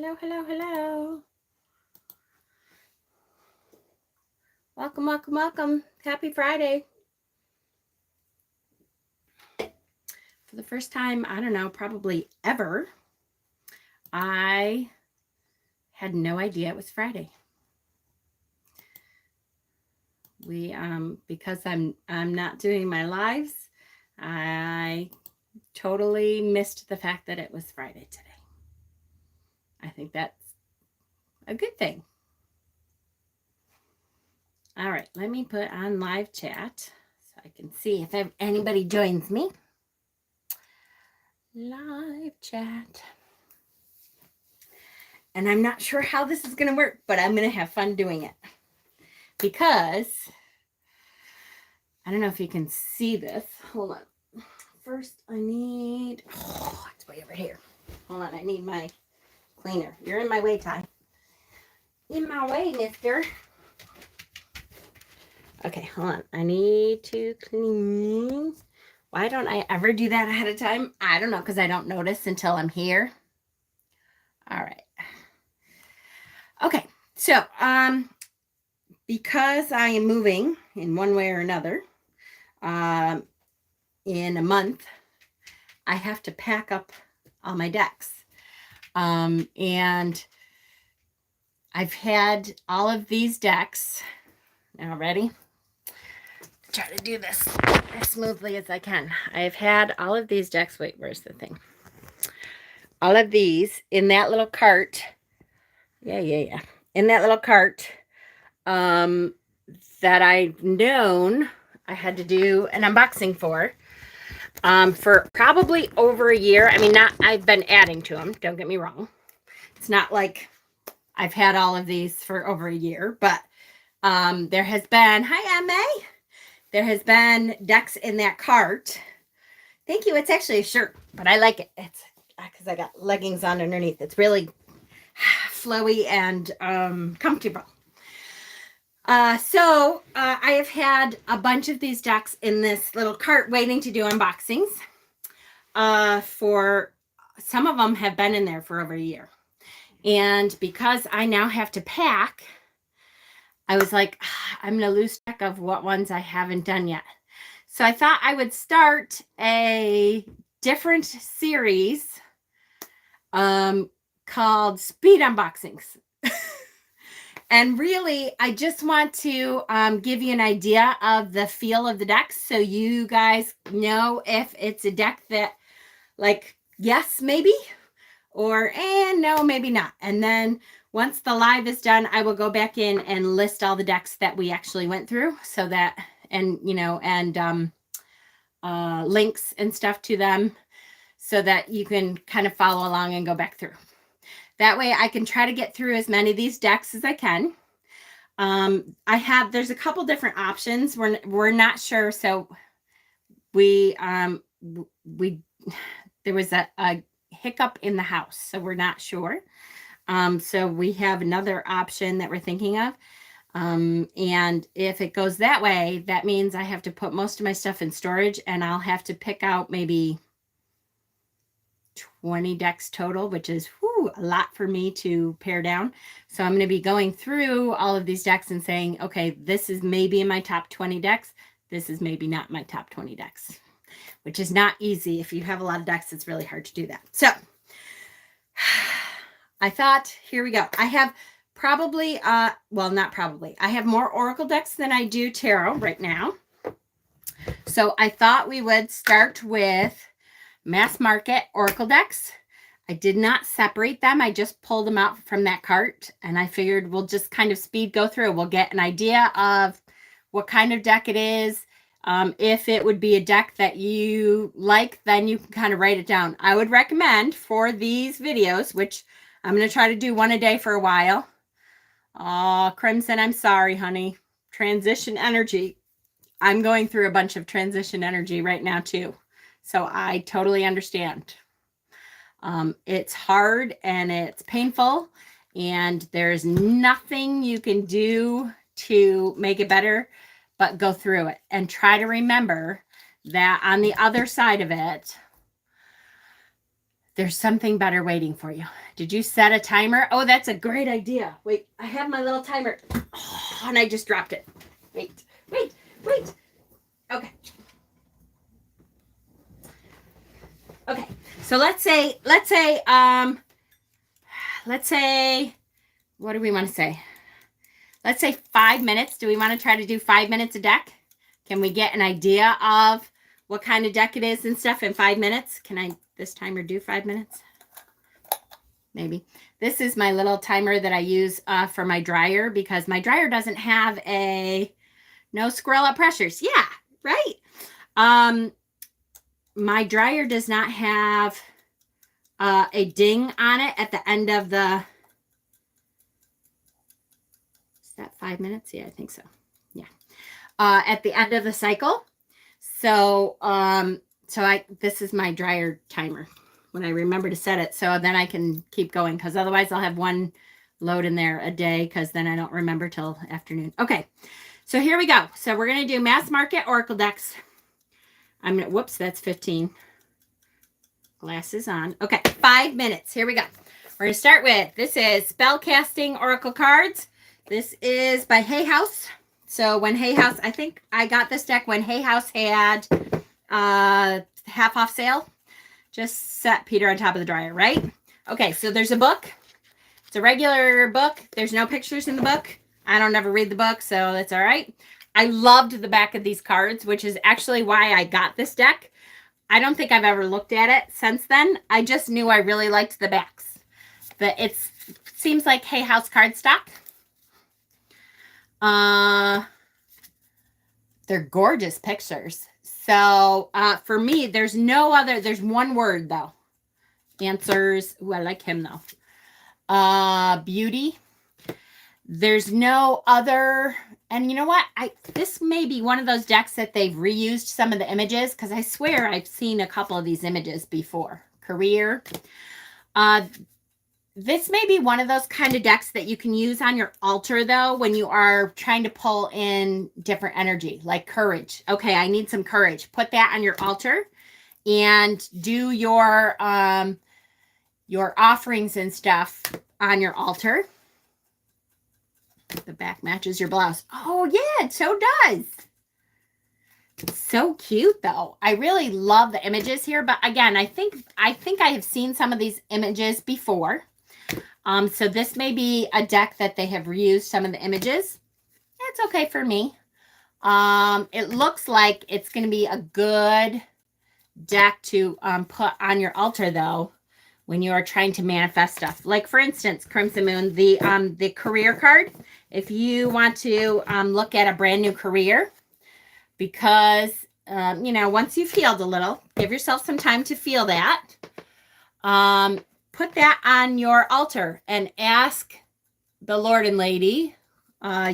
Hello, hello, hello. Welcome, welcome, welcome. Happy Friday. For the first time, I don't know, probably ever, I had no idea it was Friday. Because I'm not doing my lives, I totally missed the fact that it was Friday today. I think that's a good thing. All right, let me put on live chat so I can see if anybody joins me. Live chat. And I'm not sure how this is going to work, but I'm going to have fun doing it. Because, I don't know if you can see this. Hold on. First, I need, it's way over here. Hold on, I need my cleaner. You're in my way, Ty. In my way, mister. Okay, hold on. I need to clean. Why don't I ever do that ahead of time? I don't know, because I don't notice until I'm here. All right. Okay, so, because I am moving in one way or another, in a month, I have to pack up all my decks. And I've had all of these decks. Now, ready? Try to do this as smoothly as I can. I've had all of these decks. Wait, where's the thing? All of these in that little cart. Yeah. In that little cart that I've known I had to do an unboxing for probably over a year. I mean, I've been adding to them. Don't get me wrong. It's not like I've had all of these for over a year, but there has been, hi, Emma. There has been decks in that cart. Thank you. It's actually a shirt, but I like it. It's because I got leggings on underneath. It's really flowy and comfortable. So I have had a bunch of these decks in this little cart waiting to do unboxings. For some of them have been in there for over a year. And because I now have to pack, I was like, I'm going to lose track of what ones I haven't done yet. So I thought I would start a different series called Speed Unboxings. And really, I just want to give you an idea of the feel of the deck so you guys know if it's a deck that, like, yes, maybe, or no, maybe not. And then once the live is done, I will go back in and list all the decks that we actually went through so that, and, you know, and links and stuff to them so that you can kind of follow along and go back through. That way I can try to get through as many of these decks as I can. There's a couple different options. We're not sure. So there was a hiccup in the house, so we're not sure. So we have another option that we're thinking of. And if it goes that way, that means I have to put most of my stuff in storage and I'll have to pick out maybe 20 decks total, which is a lot for me to pare down. So I'm going to be going through all of these decks and saying, okay, this is maybe in my top 20 decks. This is maybe not my top 20 decks, which is not easy. If you have a lot of decks, it's really hard to do that. So I thought, here we go. I have probably, not probably. I have more Oracle decks than I do Tarot right now. So I thought we would start with mass market Oracle decks. I did not separate them. I just pulled them out from that cart and I figured we'll just kind of speed go through. We'll get an idea of what kind of deck it is. If it would be a deck that you like, then you can kind of write it down. I would recommend for these videos, which I'm going to try to do one a day for a while. Oh, Crimson, I'm sorry, honey. Transition energy. I'm going through a bunch of transition energy right now too. So I totally understand. It's hard and it's painful and there's nothing you can do to make it better, but go through it and try to remember that on the other side of it, There's something better waiting for you. Did you set a timer? Oh, that's a great idea. Wait, I have my little timer. Oh, and I just dropped it. Wait. Okay. Okay. So let's say, what do we want to say? Let's say 5 minutes. Do we want to try to do 5 minutes a deck? Can we get an idea of what kind of deck it is and stuff in 5 minutes? Can I, this timer, do 5 minutes? Maybe. This is my little timer that I use for my dryer because my dryer doesn't have a no squirrel up pressures. Yeah, right. My dryer does not have a ding on it at the end of the, is that 5 minutes? Yeah, I think so. Yeah. At the end of the cycle. So, this is my dryer timer when I remember to set it. So then I can keep going because otherwise I'll have one load in there a day because then I don't remember till afternoon. Okay. So here we go. So we're going to do mass market oracle decks. Whoops, that's 15. Glasses on. Okay. 5 minutes. Here we go. We're going to start with, this is Spellcasting Oracle Cards. This is by Hay House. So when Hay House, I think I got this deck when Hay House had half off sale. Just set Peter on top of the dryer, right? Okay, so there's a book. It's a regular book. There's no pictures in the book. I don't ever read the book, so that's all right. I loved the back of these cards, which is actually why I got this deck. I don't think I've ever looked at it since then. I just knew I really liked the backs. It seems like Hay House cardstock. They're gorgeous pictures. So for me, there's one word though. Answers. Ooh, I like him though. Beauty. There's no other. And you know what? This may be one of those decks that they've reused some of the images because I swear I've seen a couple of these images before. Career. This may be one of those kind of decks that you can use on your altar, though, when you are trying to pull in different energy, like courage. Okay, I need some courage. Put that on your altar and do your offerings and stuff on your altar. The back matches your blouse. Oh, yeah, it so does. So cute, though. I really love the images here. But again, I think I have seen some of these images before. So this may be a deck that they have reused some of the images. That's okay for me. It looks like it's going to be a good deck to put on your altar, though, when you are trying to manifest stuff. Like, for instance, Crimson Moon, the career card. If you want to look at a brand new career, because, once you've healed a little, give yourself some time to feel that. Put that on your altar and ask the Lord and Lady,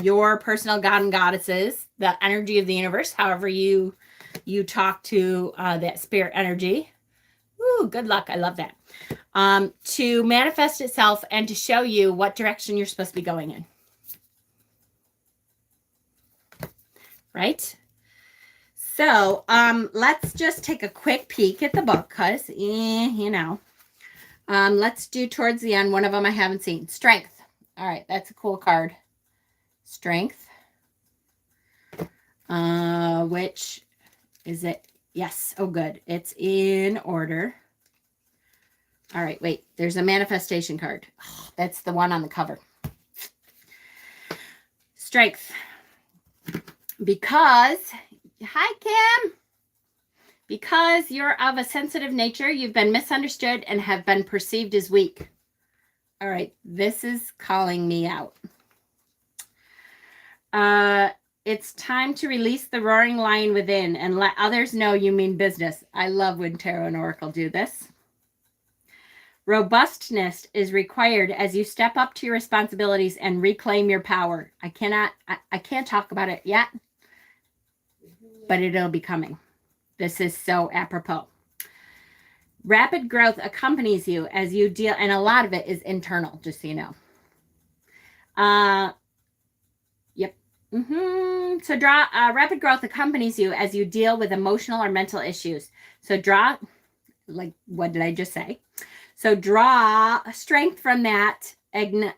your personal God and goddesses, the energy of the universe, however you talk to that spirit energy. Ooh, good luck. I love that. To manifest itself and to show you what direction you're supposed to be going in. Right? So let's just take a quick peek at the book because, let's do towards the end. One of them I haven't seen. Strength. All right, that's a cool card. Strength. Which is it? Yes. Oh, good. It's in order. All right, wait. There's a manifestation card. Oh, that's the one on the cover. Strength. Because, hi, Kim. Because you're of a sensitive nature, you've been misunderstood and have been perceived as weak. All right, this is calling me out. It's time to release the roaring lion within and let others know you mean business. I love when Tarot and Oracle do this. Robustness is required as you step up to your responsibilities and reclaim your power. I can't talk about it yet, but it'll be coming. This is so apropos. Rapid growth accompanies you as you deal, and a lot of it is internal, just so you know. Yep. So rapid growth accompanies you as you deal with emotional or mental issues. So like, what did I just say? So draw strength from that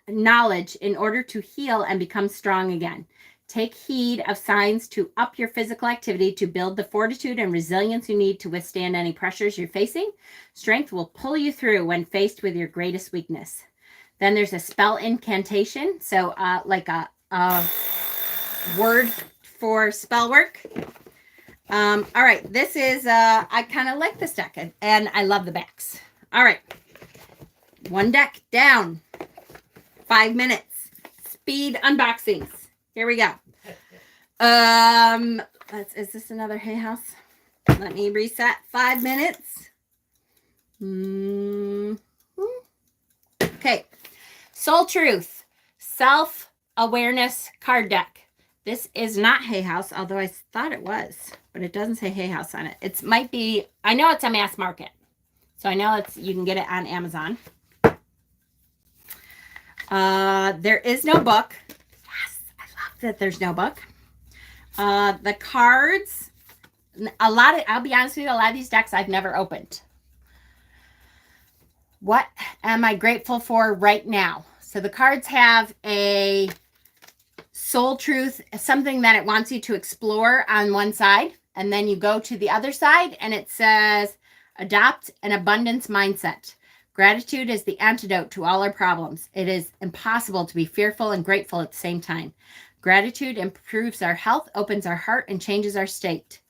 knowledge in order to heal and become strong again. Take heed of signs to up your physical activity to build the fortitude and resilience you need to withstand any pressures you're facing. Strength will pull you through when faced with your greatest weakness. Then there's a spell incantation. So like a word for spell work. All right, this is, I kind of like this deck, and I love the backs. All right, one deck down, 5 minutes, speed unboxings. Here we go. Is this another Hay House? Let me reset. 5 minutes. Okay, Soul Truth, Self-Awareness card deck. This is not Hay House, although I thought it was, but it doesn't say Hay House on it. It might be, I know it's a mass market. So I know you can get it on Amazon. There is no book. Yes, I love that there's no book. The cards, I'll be honest with you, a lot of these decks I've never opened. What am I grateful for right now? So the cards have a soul truth, something that it wants you to explore on one side, and then you go to the other side and it says adopt an abundance mindset. Gratitude is the antidote to all our problems. It is impossible to be fearful and grateful at the same time. Gratitude improves our health, opens our heart, and changes our state.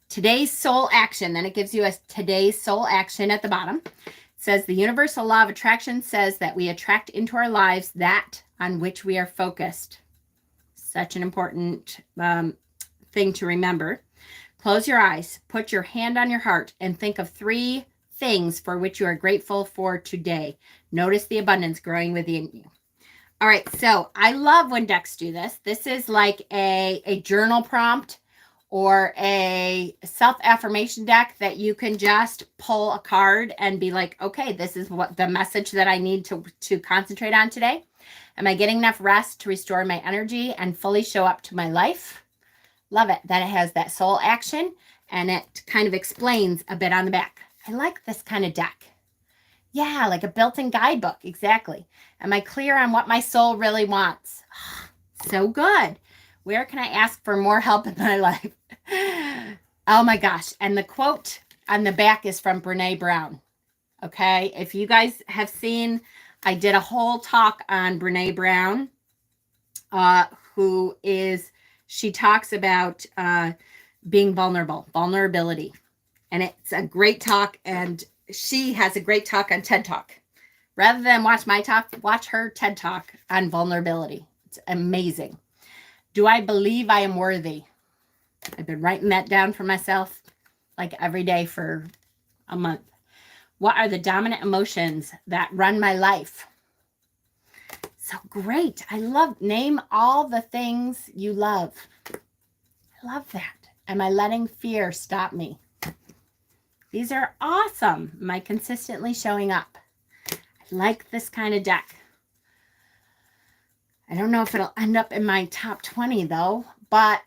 Today's soul action, then it gives you a today's soul action at the bottom. It says the universal law of attraction says that we attract into our lives that on which we are focused. Such an important thing to remember. Close your eyes, put your hand on your heart, and think of 3 things for which you are grateful for today. Notice the abundance growing within you. All right, so I love when decks do this. This is like a journal prompt or a self-affirmation deck that you can just pull a card and be like, okay, this is what the message that I need to concentrate on today. Am I getting enough rest to restore my energy and fully show up to my life? Love it that it has that soul action and it kind of explains a bit on the back. I like this kind of deck. Yeah, like a built-in guidebook. Exactly. Am I clear on what my soul really wants? So good. Where can I ask for more help in my life? Oh my gosh. And the quote on the back is from Brene Brown. Okay. If you guys have seen, I did a whole talk on Brene Brown, she talks about being vulnerability. And it's a great talk. And she has a great talk on TED Talk. Rather than watch my talk, watch her TED Talk on vulnerability. It's amazing. Do I believe I am worthy? I've been writing that down for myself like every day for a month. What are the dominant emotions that run my life? So great. I love, name all the things you love. I love that. Am I letting fear stop me? These are awesome. Am I consistently showing up? I like this kind of deck. I don't know if it'll end up in my top 20 though, but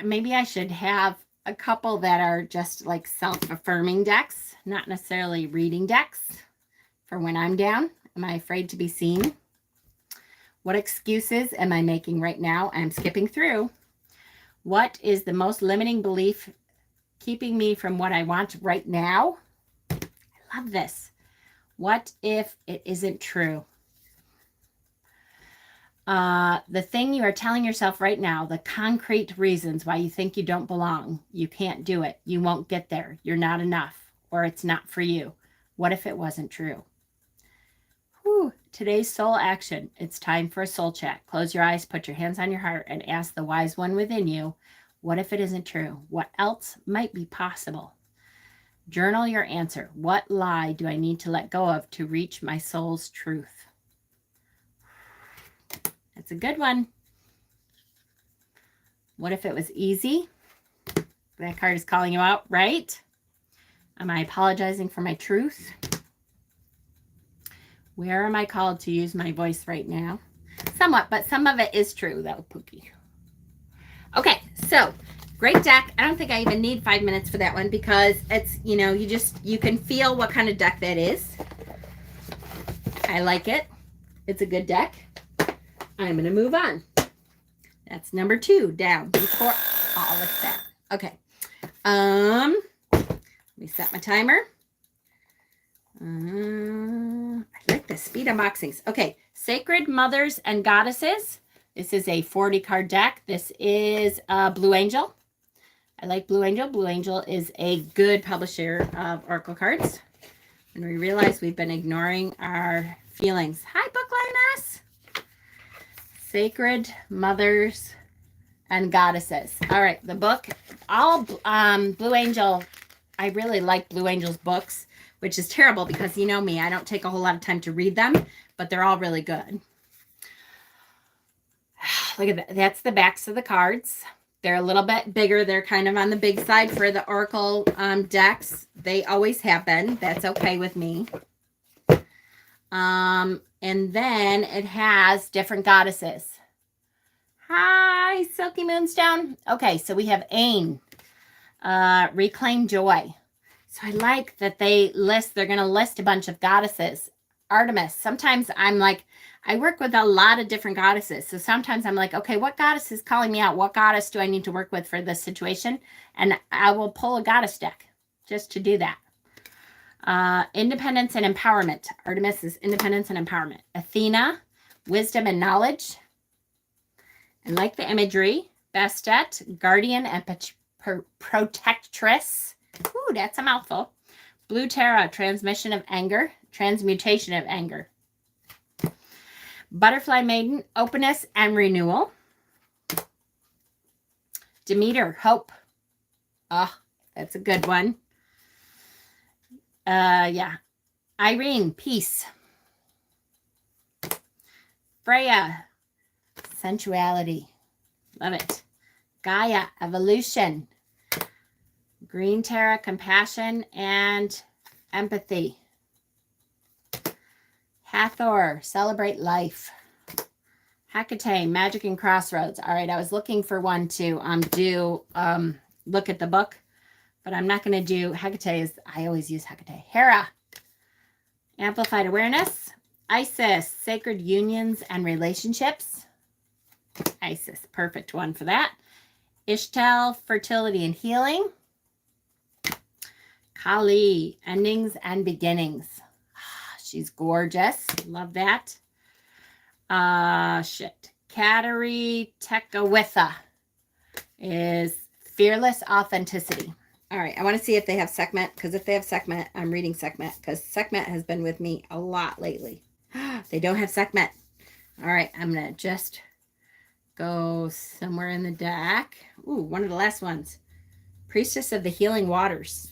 maybe I should have a couple that are just like self-affirming decks, not necessarily reading decks for when I'm down. Am I afraid to be seen? What excuses am I making right now? I'm skipping through. What is the most limiting belief keeping me from what I want right now? I love this. What if it isn't true? The thing you are telling yourself right now, the concrete reasons why you think you don't belong, you can't do it, you won't get there, you're not enough, or it's not for you. What if it wasn't true? Whew. Today's soul action. It's time for a soul chat. Close your eyes, put your hands on your heart, and ask the wise one within you, what if it isn't true? What else might be possible? Journal your answer. What lie do I need to let go of to reach my soul's truth? That's a good one. What if it was easy? That card is calling you out, right? Am I apologizing for my truth? Where am I called to use my voice right now? Somewhat, but some of it is true, though, Pookie. Okay, so great deck. I don't think I even need 5 minutes for that one because it's, you can feel what kind of deck that is. I like it. It's a good deck. I'm going to move on. That's number 2 down before. Oh, look at that. Okay. Let me set my timer. I like the speed unboxings. Okay. Sacred Mothers and Goddesses. This is a 40 card deck. This is Blue Angel. I like Blue Angel. Blue Angel is a good publisher of Oracle cards. And we realize we've been ignoring our feelings. Hi, Book Lioness. Sacred Mothers and Goddesses. All right, the book, all Blue Angel. I really like Blue Angel's books, which is terrible because you know me, I don't take a whole lot of time to read them, but they're all really good. Look at that. That's the backs of the cards. They're a little bit bigger. They're kind of on the big side for the Oracle decks. They always have been. That's okay with me. And then it has different goddesses. Hi, Silky Moonstone. Okay, so we have Ain, Reclaim Joy. So I like that they're going to list a bunch of goddesses. Artemis. Sometimes I'm like, I work with a lot of different goddesses. So sometimes I'm like, okay, what goddess is calling me out? What goddess do I need to work with for this situation? And I will pull a goddess deck just to do that. Independence and empowerment. Artemis is independence and empowerment. Athena, wisdom and knowledge. And like the imagery, Bastet, guardian and protectress. Ooh, that's a mouthful. Blue Terra, transmutation of anger. Butterfly Maiden, openness and renewal. Demeter, hope. Oh, that's a good one. Yeah. Irene, peace. Freya, sensuality. Love it. Gaia, evolution. Green Terra, compassion and empathy. Hathor, celebrate life. Hecate, magic and crossroads. All right, I was looking for one to look at the book, but I'm not going to do Hecate. I always use Hecate. Hera, amplified awareness. Isis, sacred unions and relationships. Isis, perfect one for that. Ishtal, fertility and healing. Kali, endings and beginnings. She's gorgeous. Love that. Kateri Tekawitha is fearless authenticity. All right. I want to see if they have Sekhmet, because if they have Sekhmet, I'm reading Sekhmet, because Sekhmet has been with me a lot lately. They don't have Sekhmet. All right. I'm going to just go somewhere in the deck. Ooh, one of the last ones. Priestess of the Healing Waters.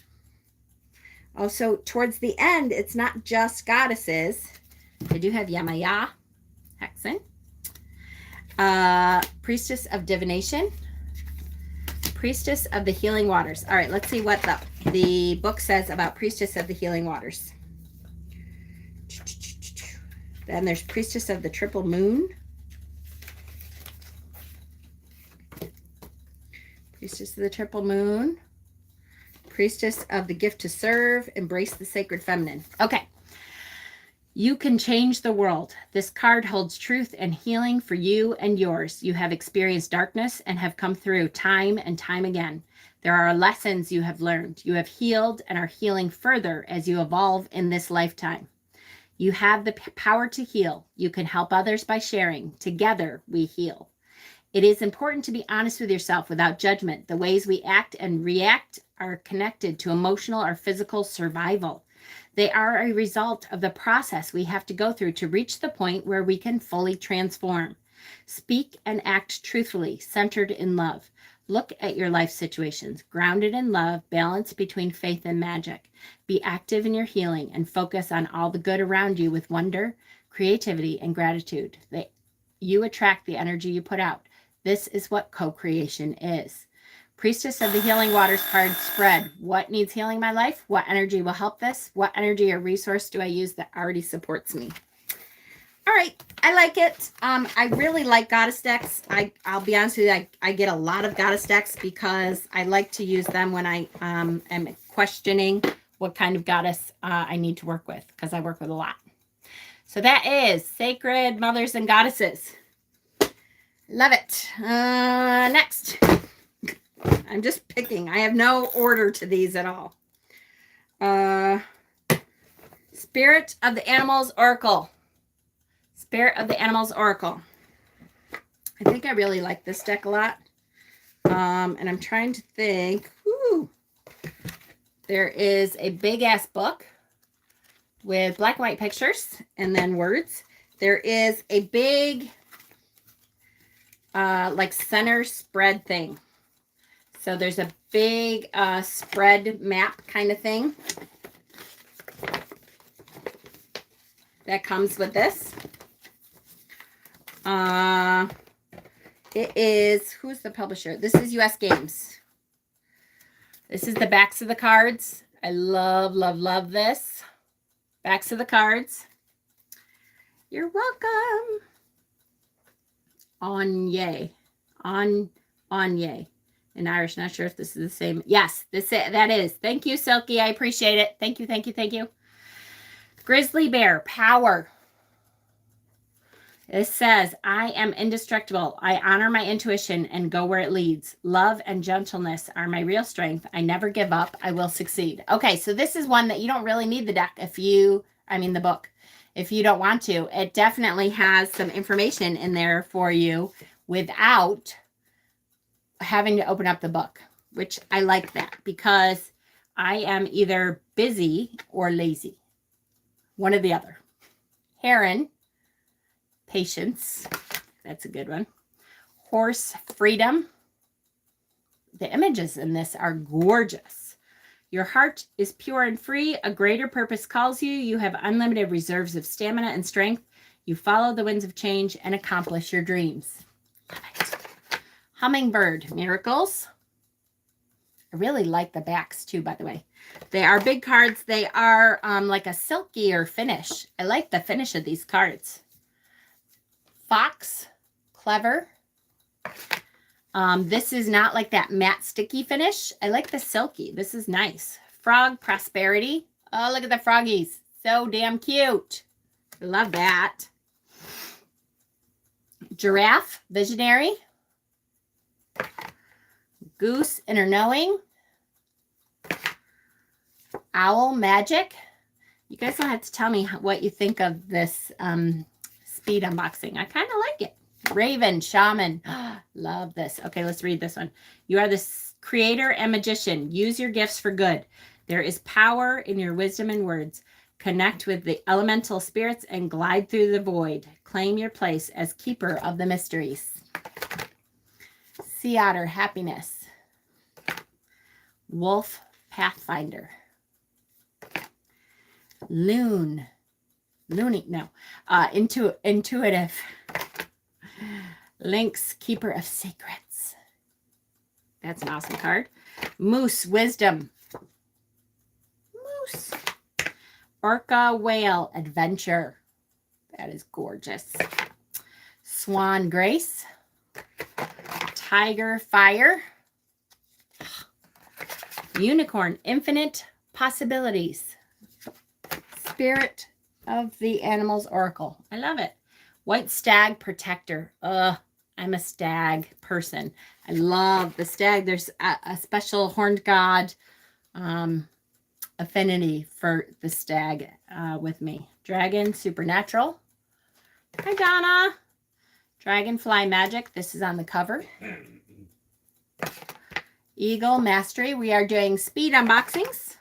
Also, towards the end, it's not just goddesses. They do have Yamaya, Hexen. Priestess of Divination. Priestess of the Healing Waters. All right, let's see what the book says about Priestess of the Healing Waters. Then there's Priestess of the Triple Moon. Priestess of the Triple Moon. Priestess of the Gift to Serve. Embrace the Sacred Feminine. Okay. You can change the world. This card holds truth and healing for you and yours. You have experienced darkness and have come through time and time again. There are lessons you have learned. You have healed and are healing further as you evolve in this lifetime. You have the power to heal. You can help others by sharing. Together, we heal. It is important to be honest with yourself without judgment. The ways we act and react are connected to emotional or physical survival. They are a result of the process we have to go through to reach the point where we can fully transform. Speak and act truthfully, centered in love. Look at your life situations, grounded in love, balance between faith and magic. Be active in your healing and focus on all the good around you with wonder, creativity, and gratitude. You attract the energy you put out. This is what co-creation is. Priestess of the Healing Waters card spread. What needs healing in my life? What energy will help this? What energy or resource do I use that already supports me? All right. I like it. I really like goddess decks. I'll be honest with you. I get a lot of goddess decks because I like to use them when I am questioning what kind of goddess I need to work with, because I work with a lot. So that is Sacred Mothers and Goddesses. Love it. Next. I'm just picking. I have no order to these at all. Spirit of the Animals Oracle. Spirit of the Animals Oracle. I think I really like this deck a lot. And I'm trying to think. Whoo, there is a big ass book with black and white pictures and then words. There is a big like center spread thing. So there's a big spread map kind of thing that comes with this. It is, who's the publisher? This is US Games. This is the backs of the cards. I love, love, love this. Backs of the cards. You're welcome. Anye. Anye. In Irish, not sure if this is the same. Yes, that is. Thank you, Silky. I appreciate it. Thank you, thank you, thank you. Grizzly Bear, Power. It says, I am indestructible. I honor my intuition and go where it leads. Love and gentleness are my real strength. I never give up. I will succeed. Okay, so this is one that you don't really need the deck the book, if you don't want to. It definitely has some information in there for you without having to open up the book, which I like that because I am either busy or lazy. One or the other. Heron. Patience. That's a good one. Horse, Freedom. The images in this are gorgeous. Your heart is pure and free. A greater purpose calls you. You have unlimited reserves of stamina and strength. You follow the winds of change and accomplish your dreams. Love it. Hummingbird, Miracles. I really like the backs too, by the way. They are big cards. They are like a silkier finish. I like the finish of these cards. Fox, Clever. This is not like that matte sticky finish. I like the silky. This is nice. Frog, Prosperity. Oh, look at the froggies. So damn cute. I love that. Giraffe, Visionary. Goose, Inner Knowing. Owl, Magic. You guys don't have to tell me what you think of this speed unboxing. I kind of like it. Raven, Shaman. Love this. Okay, let's read this one. You are the creator and magician. Use your gifts for good. There is power in your wisdom and words. Connect with the elemental spirits and glide through the void. Claim your place as keeper of the mysteries. Sea Otter, Happiness. Wolf, Pathfinder. Intuitive. Lynx, Keeper of Secrets. That's an awesome card. Moose, Wisdom. Moose. Orca, Whale, Adventure. That is gorgeous. Swan, Grace. Tiger, Fire. Unicorn, Infinite Possibilities. Spirit of the Animals Oracle. I love it. White Stag, Protector. I'm a stag person. I love the stag. There's a special horned god affinity for the stag with me. Dragon, Supernatural. Hi, Donna. Dragonfly Magic. This is on the cover. Eagle, Mastery. We are doing speed unboxings.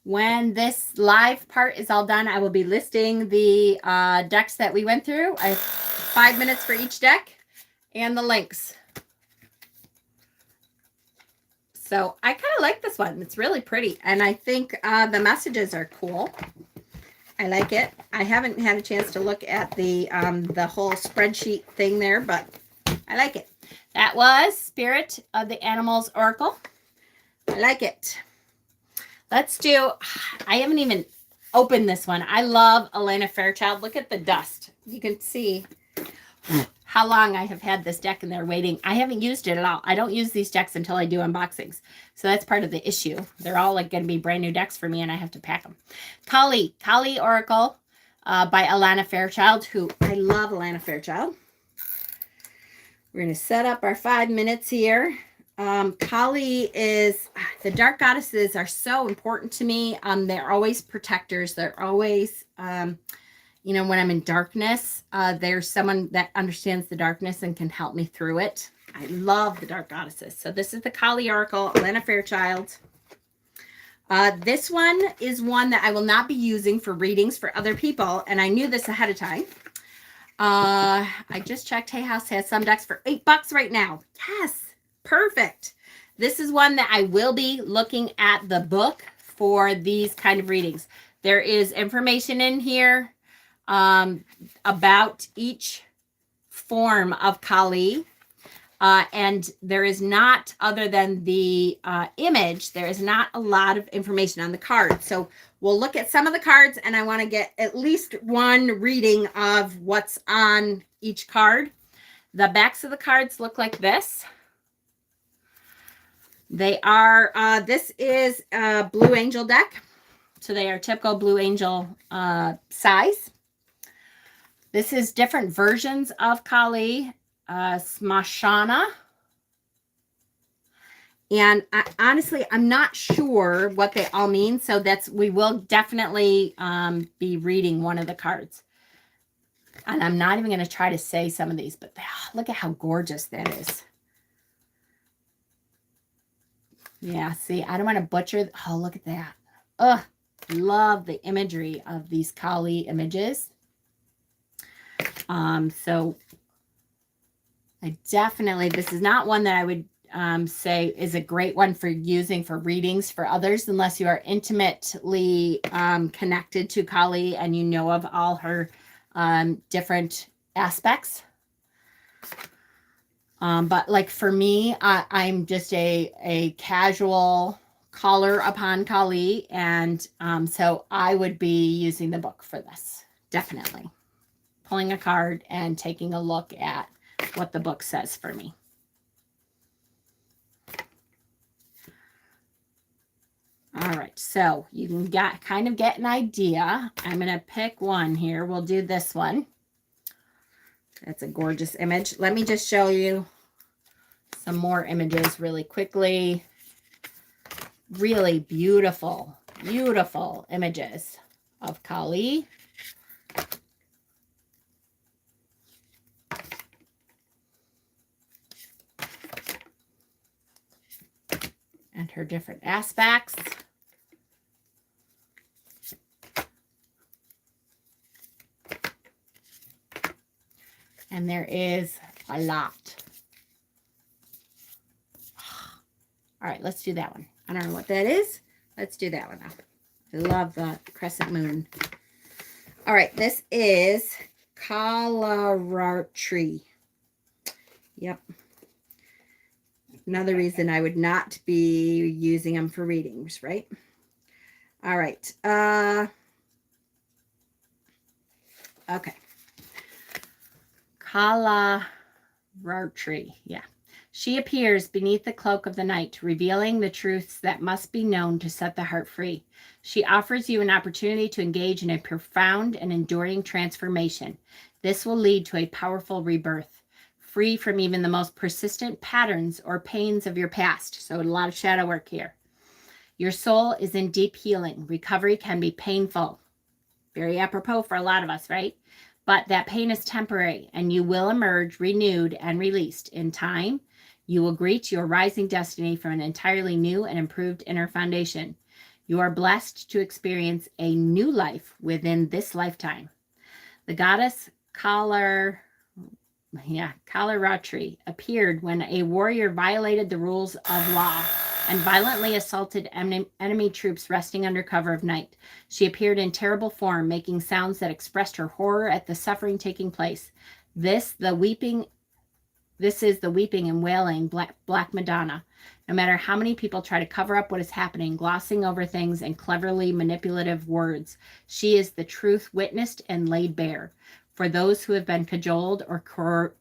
When this live part is all done, I will be listing the decks that we went through. I have 5 minutes for each deck and the links. So I kind of like this one. It's really pretty. And I think the messages are cool. I like it. I haven't had a chance to look at the whole spreadsheet thing there, but I like it. That was Spirit of the Animals Oracle. I like it. Let's do, I haven't even opened this one. I love Elena Fairchild. Look at the dust. You can see how long I have had this deck in there waiting. I haven't used it at all. I don't use these decks until I do unboxings. So that's part of the issue. They're all like going to be brand new decks for me and I have to pack them. Kali Oracle. by Alana Fairchild, who I love Alana Fairchild. We're going to set up our 5 minutes here. Kali is, the dark goddesses are so important to me. They're always protectors. They're always, you know, when I'm in darkness, there's someone that understands the darkness and can help me through it. I love the dark goddesses. So this is the Kali Oracle, Alana Fairchild. This one is one that I will not be using for readings for other people. And I knew this ahead of time. I just checked. Hay House has some decks for $8 right now. Yes, perfect. This is one that I will be looking at the book for these kind of readings. There is information in here about each form of Kali. And there is not, other than the image, there is not a lot of information on the card. So we'll look at some of the cards, and I want to get at least one reading of what's on each card. The backs of the cards look like this. They are, this is a Blue Angel deck. So they are typical Blue Angel size. This is different versions of Kali. Smashana. And honestly, I'm not sure what they all mean. So we will definitely be reading one of the cards. And I'm not even going to try to say some of these, but look at how gorgeous that is. Yeah, see, I don't want to butcher. Oh, look at that. Ugh, love the imagery of these Kali images. So I definitely, this is not one that I would say is a great one for using for readings for others, unless you are intimately connected to Kali and you know of all her different aspects. But like for me, I'm just a casual caller upon Kali, and so I would be using the book for this, definitely. Pulling a card and taking a look at what the book says for me. All right, so you can kind of get an idea. I'm going to pick one here. We'll do this one. That's a gorgeous image. Let me just show you some more images really quickly. Really beautiful, beautiful images of Kali. And her different aspects. And there is a lot. All right, let's do that one. I don't know what that is. Let's do that one now. I love the crescent moon. All right, this is Kalaratri. Yep. Another reason I would not be using them for readings, right? All right. Okay. Kalaratri. Yeah. She appears beneath the cloak of the night, revealing the truths that must be known to set the heart free. She offers you an opportunity to engage in a profound and enduring transformation. This will lead to a powerful rebirth, free from even the most persistent patterns or pains of your past. So a lot of shadow work here. Your soul is in deep healing. Recovery can be painful. Very apropos for a lot of us, right? But that pain is temporary, and you will emerge renewed and released in time. You will greet your rising destiny from an entirely new and improved inner foundation. You are blessed to experience a new life within this lifetime. The goddess Kalaratri appeared when a warrior violated the rules of law and violently assaulted enemy troops resting under cover of night. She appeared in terrible form, making sounds that expressed her horror at the suffering taking place. This is the weeping and wailing Black Madonna. No matter how many people try to cover up what is happening, glossing over things and cleverly manipulative words, she is the truth witnessed and laid bare. For those who have been cajoled or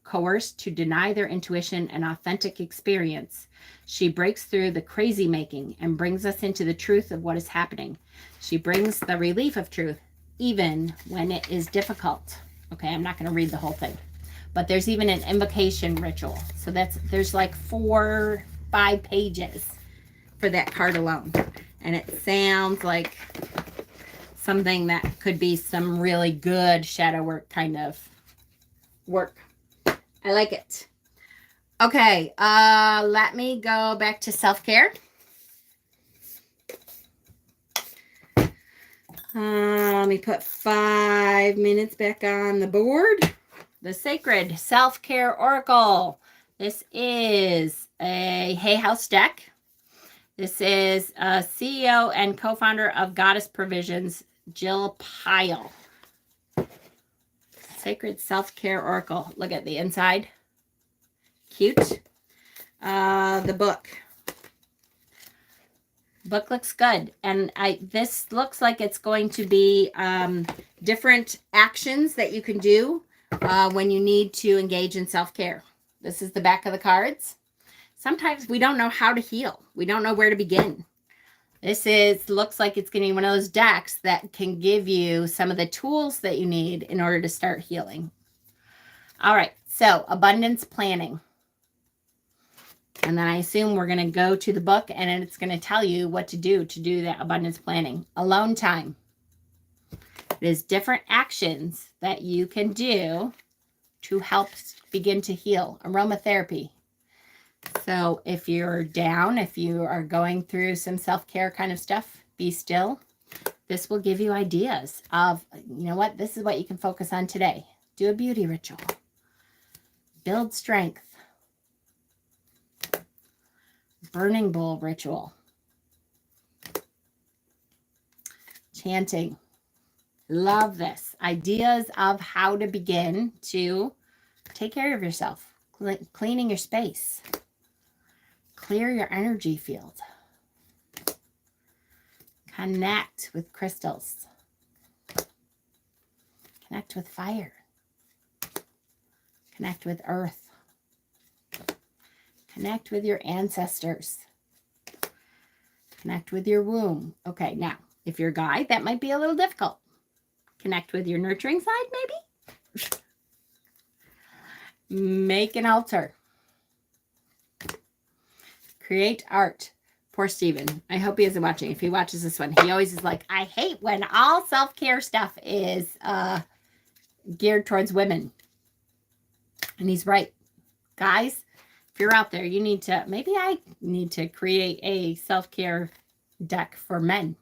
coerced to deny their intuition and authentic experience, she breaks through the crazy making and brings us into the truth of what is happening. She brings the relief of truth even when it is difficult. Okay, I'm not going to read the whole thing, but there's even an invocation ritual. So there's like 4-5 pages for that card alone. And it sounds like something that could be some really good shadow work kind of work. I like it. Okay, let me go back to self-care. Let me put 5 minutes back on the board. The Sacred Self-Care Oracle. This is a Hay House deck. This is CEO and co-founder of Goddess Provisions, Jill Pyle. Sacred Self-Care Oracle. Look at the inside. Cute. The book. Book looks good. And this looks like it's going to be different actions that you can do when you need to engage in self-care. This is the back of the cards. Sometimes we don't know how to heal. We don't know where to begin. This looks like it's going to be one of those decks that can give you some of the tools that you need in order to start healing. All right, so abundance planning. And then I assume we're going to go to the book and it's going to tell you what to do that abundance planning. Alone time. It is different actions that you can do to help begin to heal. Aromatherapy. So if you're down, if you are going through some self-care kind of stuff, be still. This will give you ideas of, you know what, this is what you can focus on today. Do a beauty ritual. Build strength. Burning bowl ritual. Chanting. Love this. Ideas of how to begin to take care of yourself. Cleaning your space. Clear your energy field. Connect with crystals. Connect with fire. Connect with earth. Connect with your ancestors. Connect with your womb. Okay, now, if you're a guy, that might be a little difficult. Connect with your nurturing side, maybe? Make an altar. Create art. Poor Steven. I hope he isn't watching. If he watches this one, he always is like, I hate when all self-care stuff is geared towards women. And he's right. Guys, if you're out there, you need to, maybe I need to create a self-care deck for men.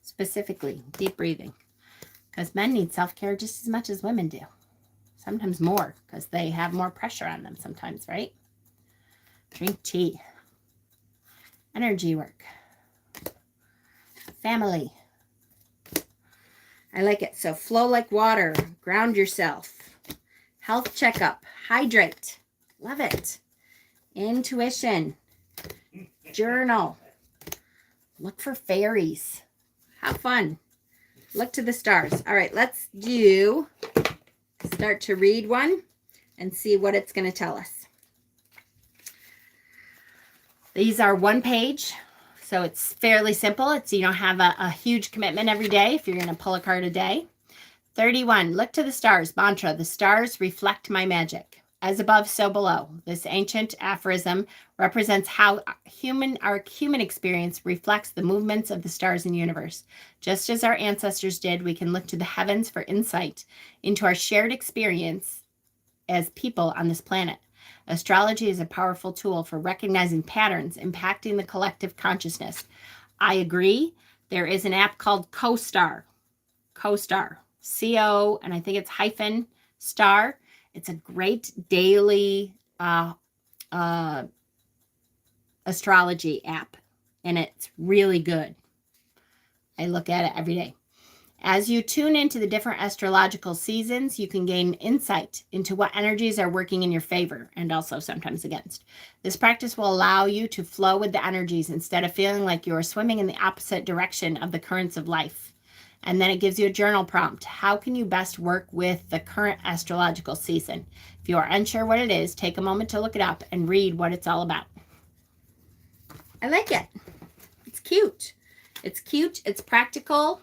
Specifically, deep breathing. Because men need self-care just as much as women do. Sometimes more, because they have more pressure on them sometimes, right? Drink tea. Energy work. Family. I like it. So flow like water. Ground yourself. Health checkup. Hydrate. Love it. Intuition. Journal. Look for fairies. Have fun. Look to the stars. All right, let's start to read one and see what it's going to tell us. These are 1 page, so it's fairly simple. You don't have a huge commitment every day if you're going to pull a card a day. 31, look to the stars. Mantra, the stars reflect my magic. As above, so below. This ancient aphorism represents how our human experience reflects the movements of the stars in the universe. Just as our ancestors did, we can look to the heavens for insight into our shared experience as people on this planet. Astrology is a powerful tool for recognizing patterns impacting the collective consciousness. I agree. There is an app called CoStar. CoStar. C-O, and I think it's hyphen star. It's a great daily astrology app, and it's really good. I look at it every day. As you tune into the different astrological seasons, you can gain insight into what energies are working in your favor and also sometimes against. This practice will allow you to flow with the energies instead of feeling like you are swimming in the opposite direction of the currents of life. And then it gives you a journal prompt. How can you best work with the current astrological season? If you are unsure what it is, take a moment to look it up and read what it's all about. I like it. It's cute. It's cute. It's practical.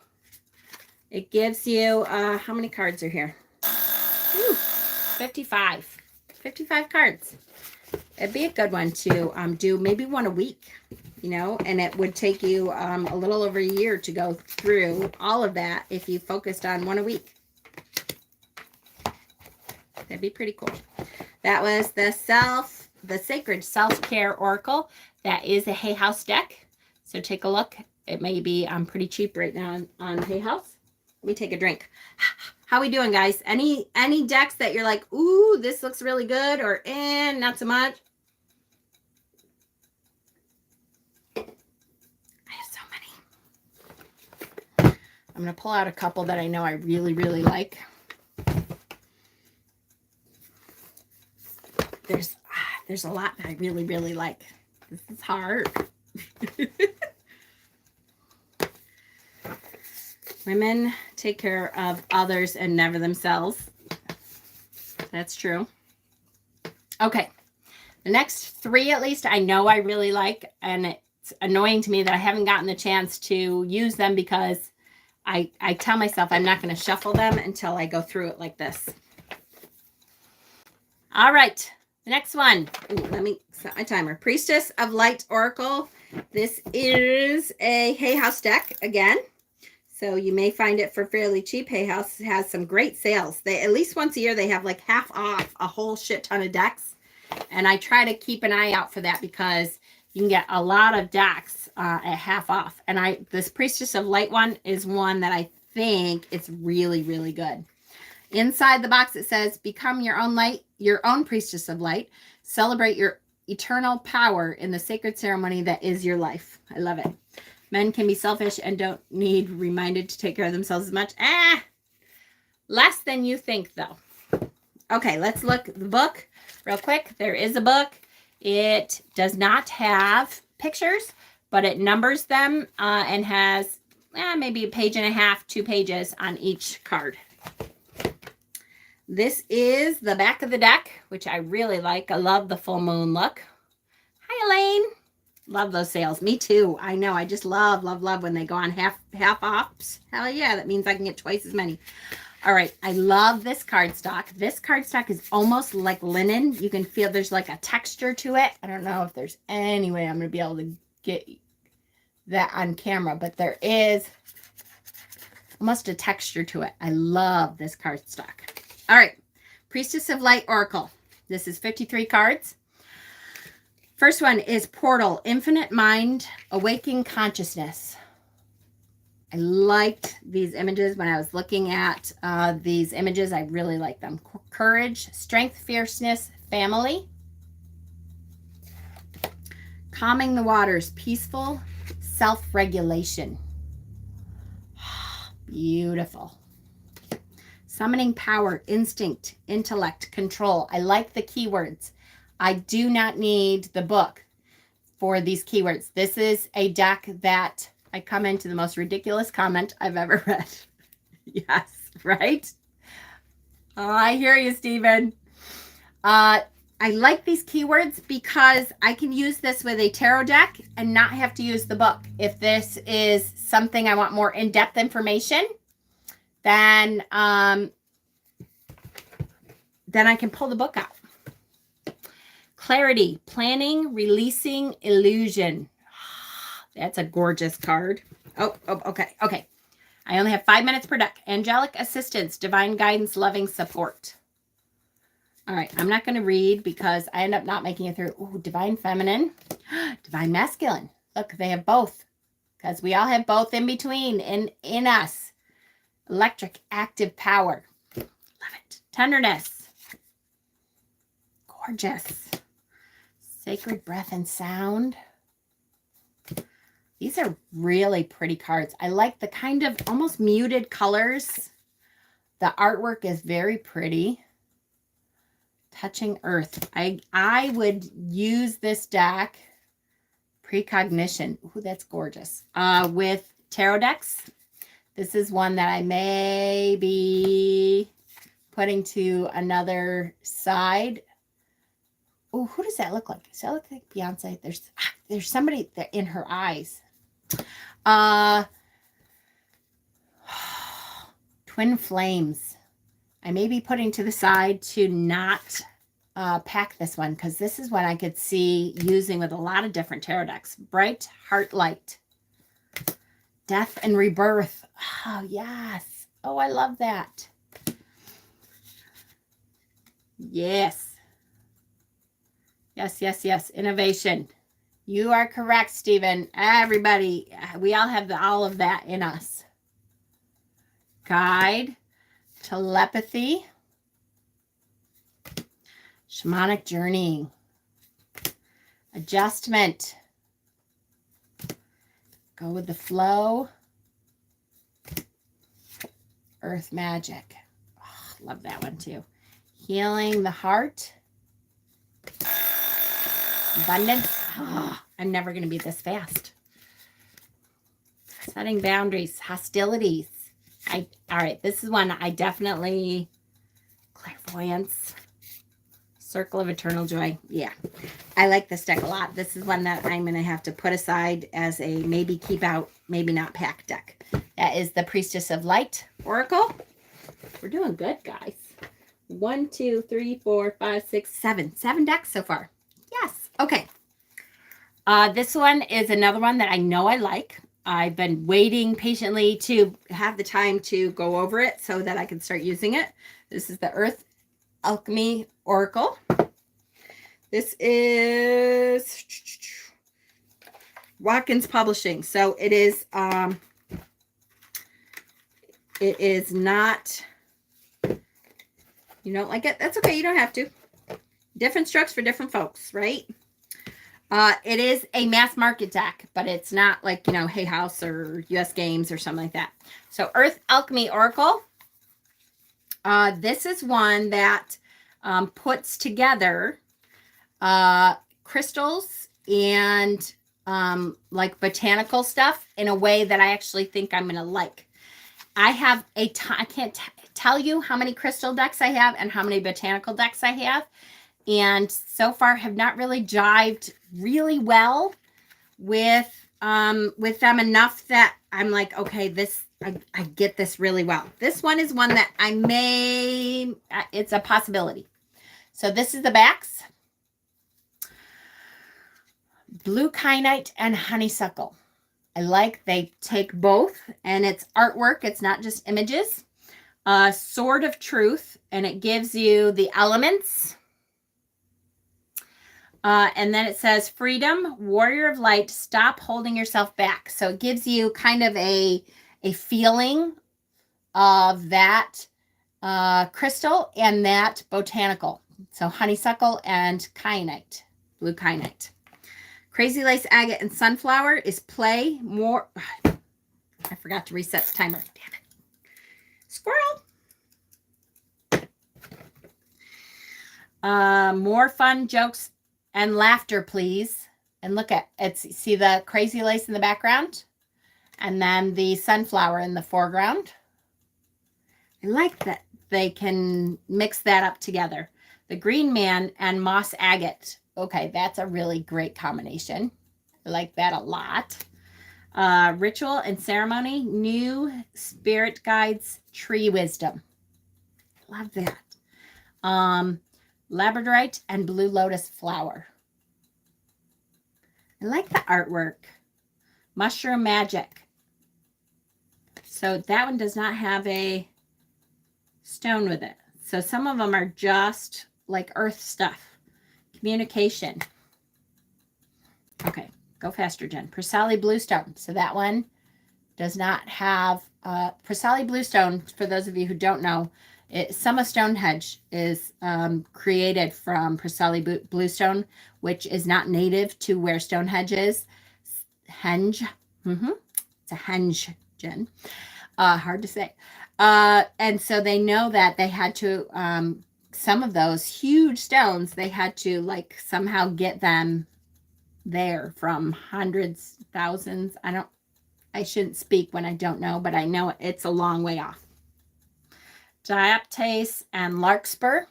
It gives you, how many cards are here? Ooh, 55. 55 cards. It'd be a good one to do maybe one a week, you know, and it would take you a little over a year to go through all of that if you focused on one a week. That'd be pretty cool. That was the Sacred Self-Care Oracle. That is a Hay House deck. So take a look. It may be pretty cheap right now on Hay House. Let me take a drink. How we doing, guys? Any decks that you're like, ooh, this looks really good, or not so much? I have so many. I'm going to pull out a couple that I know I really, really like. There's a lot that I really, really like. This is hard. Women take care of others and never themselves. That's true. Okay. The next three, at least, I know I really like, and it's annoying to me that I haven't gotten the chance to use them because I tell myself I'm not going to shuffle them until I go through it like this. All right. The next one. Ooh, let me set my timer. Priestess of Light Oracle. This is a Hay House deck again. So you may find it for fairly cheap. Hay House has some great sales. They at least once a year they have like half off a whole shit ton of decks. And I try to keep an eye out for that because you can get a lot of decks at half off. And this Priestess of Light one is one that I think it's really, really good. Inside the box it says, become your own light, your own Priestess of Light. Celebrate your eternal power in the sacred ceremony that is your life. I love it. Men can be selfish and don't need reminded to take care of themselves as much. Less than you think, though. Okay, let's look at the book real quick. There is a book. It does not have pictures, but it numbers them and has maybe a page and a half, 2 pages on each card. This is the back of the deck, which I really like. I love the full moon look. Hi, Elaine. Love those sales. Me too. I know. I just love when they go on half offs. Hell yeah. That means I can get twice as many. All right. I love this cardstock. This cardstock is almost like linen. You can feel there's like a texture to it. I don't know if there's any way I'm going to be able to get that on camera, but there is almost a texture to it. I love this cardstock. All right. Priestess of Light Oracle. This is 53 cards. First one is Portal, Infinite Mind, Awakening Consciousness. I liked these images when I was looking at these images. I really like them. Courage, Strength, Fierceness, Family. Calming the Waters, Peaceful, Self-Regulation. Beautiful. Summoning Power, Instinct, Intellect, Control. I like the keywords. I do not need the book for these keywords. This is a deck that I come into the most ridiculous comment I've ever read. Yes, right? Oh, I hear you, Stephen. I like these keywords because I can use this with a tarot deck and not have to use the book. If this is something I want more in-depth information, then I can pull the book out. Clarity, Planning, Releasing, Illusion. That's a gorgeous card. Oh, okay. I only have 5 minutes per deck. Angelic Assistance, Divine Guidance, Loving Support. All right, I'm not going to read because I end up not making it through. Ooh, Divine Feminine, Divine Masculine. Look, they have both because we all have both in between in us. Electric, Active Power. Love it. Tenderness. Gorgeous. Sacred Breath and Sound. These are really pretty cards. I like the kind of almost muted colors. The artwork is very pretty. Touching Earth. I would use this deck. Precognition. Ooh, that's gorgeous. With tarot decks. This is one that I may be putting to another side. Oh, who does that look like? Does that look like Beyonce? There's somebody there in her eyes. Twin Flames. I may be putting to the side to not pack this one because this is one I could see using with a lot of different tarot decks. Bright Heart Light. Death and Rebirth. Oh, yes. Oh, I love that. Yes. Yes, yes, yes. Innovation. You are correct, Stephen. Everybody, we all have all of that in us. Guide, telepathy, shamanic journeying, adjustment, go with the flow, earth magic. Oh, love that one too. Healing the heart, abundance. Oh, I'm never going to be this fast. Setting boundaries, hostilities. All right, this is one I definitely, clairvoyance, circle of eternal joy. Yeah, I like this deck a lot. This is one that I'm going to have to put aside as a maybe keep out, maybe not pack deck. That is the Priestess of Light Oracle. We're doing good, guys. 1, 2, 3, 4, 5, 6, 7. 7 decks so far. Yes. Okay. This one is another one that I know I like. I've been waiting patiently to have the time to go over it so that I can start using it. This is the Earth Alchemy Oracle. This is Watkins Publishing. So it is not, you don't like it? That's okay. You don't have to. Different strokes for different folks, right? It is a mass market deck, but it's not like, you know, Hay House or US Games or something like that. So Earth Alchemy Oracle. This is one that puts together crystals and like botanical stuff in a way that I actually think I'm going to like. I have I can't tell you how many crystal decks I have and how many botanical decks I have. And so far have not really jived really well with them enough that I'm like, okay, this, I get this really well. This one is one that I may, it's a possibility. So this is the backs. Blue Kyanite and Honeysuckle. I like they take both and it's artwork. It's not just images. Sword of Truth, and it gives you the elements. And then it says freedom, warrior of light, stop holding yourself back. So it gives you kind of a feeling of that crystal and that botanical. So honeysuckle and kyanite, blue kyanite. Crazy Lace Agate and Sunflower is play more. I forgot to reset the timer. Damn it. Squirrel. More fun jokes and laughter, please. And look at it. See the crazy lace in the background? And then the sunflower in the foreground. I like that they can mix that up together. The Green Man and Moss Agate. Okay, that's a really great combination. I like that a lot. Ritual and Ceremony. New Spirit Guides. Tree Wisdom. Love that. Labradorite and Blue Lotus Flower. I like the artwork. Mushroom Magic. So that one does not have a stone with it. So some of them are just like earth stuff. Communication. Okay, go faster, Jen. Prisali Bluestone. So that one does not have Prisali Bluestone. For those of you who don't know, some of Stonehenge is created from Prisali Bluestone, which is not native to where Stonehenge is. Henge. It's a henge, Jen. Hard to say. And so they know that they had to, some of those huge stones, they had to like somehow get them there from hundreds, thousands. I shouldn't speak when I don't know, but I know it's a long way off. Diaptase and Larkspur.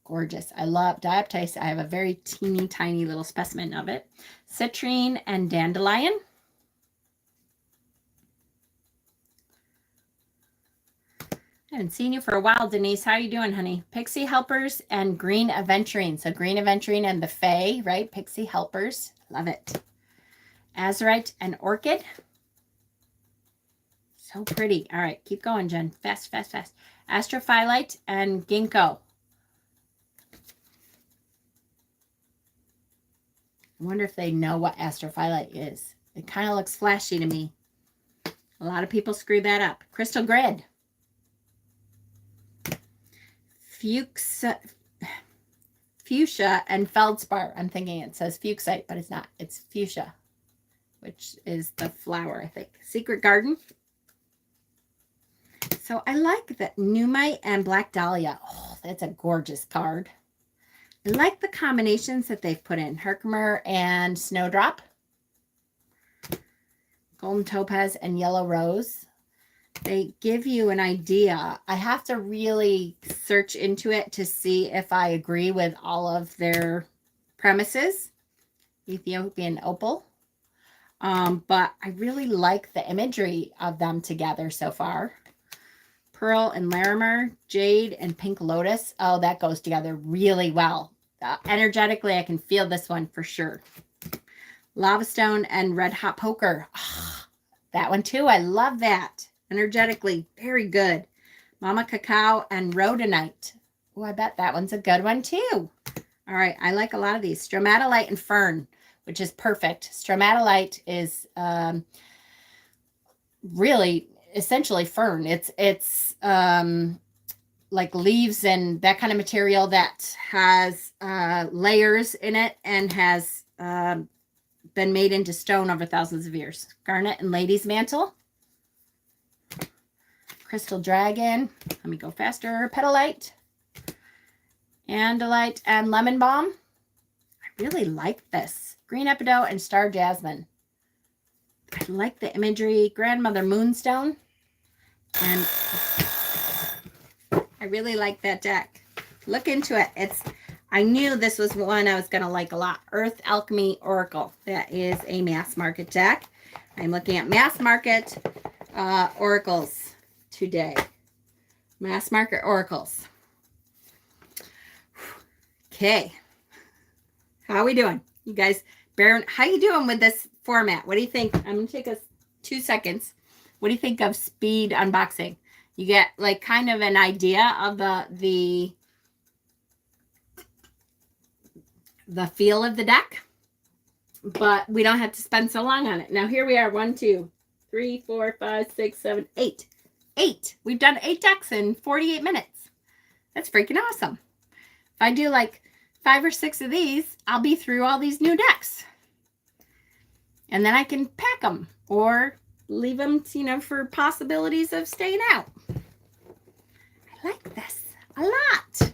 Gorgeous. I love Diaptase. I have a very teeny tiny little specimen of it. Citrine and Dandelion. Haven't seen you for a while, Denise. How are you doing, honey? Pixie Helpers and Green Aventurine. So Green Aventurine and the Fae, right? Pixie Helpers. Love it. Azurite and Orchid. So pretty. All right, keep going, Jen. Fast, fast, fast. Astrophyllite and Ginkgo. I wonder if they know what astrophyllite is. It kind of looks flashy to me. A lot of people screw that up. Crystal Grid. Fuchsia and Feldspar. I'm thinking it says Fuchsite, but it's not. It's fuchsia, which is the flower, I think. Secret Garden. So I like that Numite and Black Dahlia. Oh, that's a gorgeous card. I like the combinations that they've put in. Herkimer and Snowdrop. Golden Topaz and Yellow Rose. They give you an idea. I have to really search into it to see if I agree with all of their premises. Ethiopian Opal. But I really like the imagery of them together so far. Pearl and Larimer, Jade and Pink Lotus. Oh, that goes together really well. Energetically, I can feel this one for sure. Lava Stone and Red Hot Poker. Oh, that one too. I love that. Energetically, very good. Mama Cacao and Rhodonite. Oh, I bet that one's a good one too. All right, I like a lot of these. Stromatolite and Fern, which is perfect. Stromatolite is really essentially fern. It's like leaves and that kind of material that has layers in it and has been made into stone over thousands of years. Garnet and Lady's Mantle. Crystal Dragon. Let me go faster. Petalite. Andalite and Lemon Balm. I really like this. Green Epidote and Star Jasmine. I like the imagery. Grandmother Moonstone. And I really like that deck. Look into it. I knew this was one I was going to like a lot. Earth Alchemy Oracle. That is a mass market deck. I'm looking at mass market oracles today. Mass market oracles. Okay. How are we doing? You guys, Baron, how you doing with this format? What do you think? I'm going to take us 2 seconds. What do you think of speed unboxing? You get like kind of an idea of the feel of the deck, but we don't have to spend so long on it. Now here we are, 1, 2, 3, 4, 5, 6, 7, 8. 8. We've done 8 decks in 48 minutes. That's freaking awesome. If I do like 5 or 6 of these, I'll be through all these new decks. And then I can pack them or leave them, for possibilities of staying out. I like this a lot.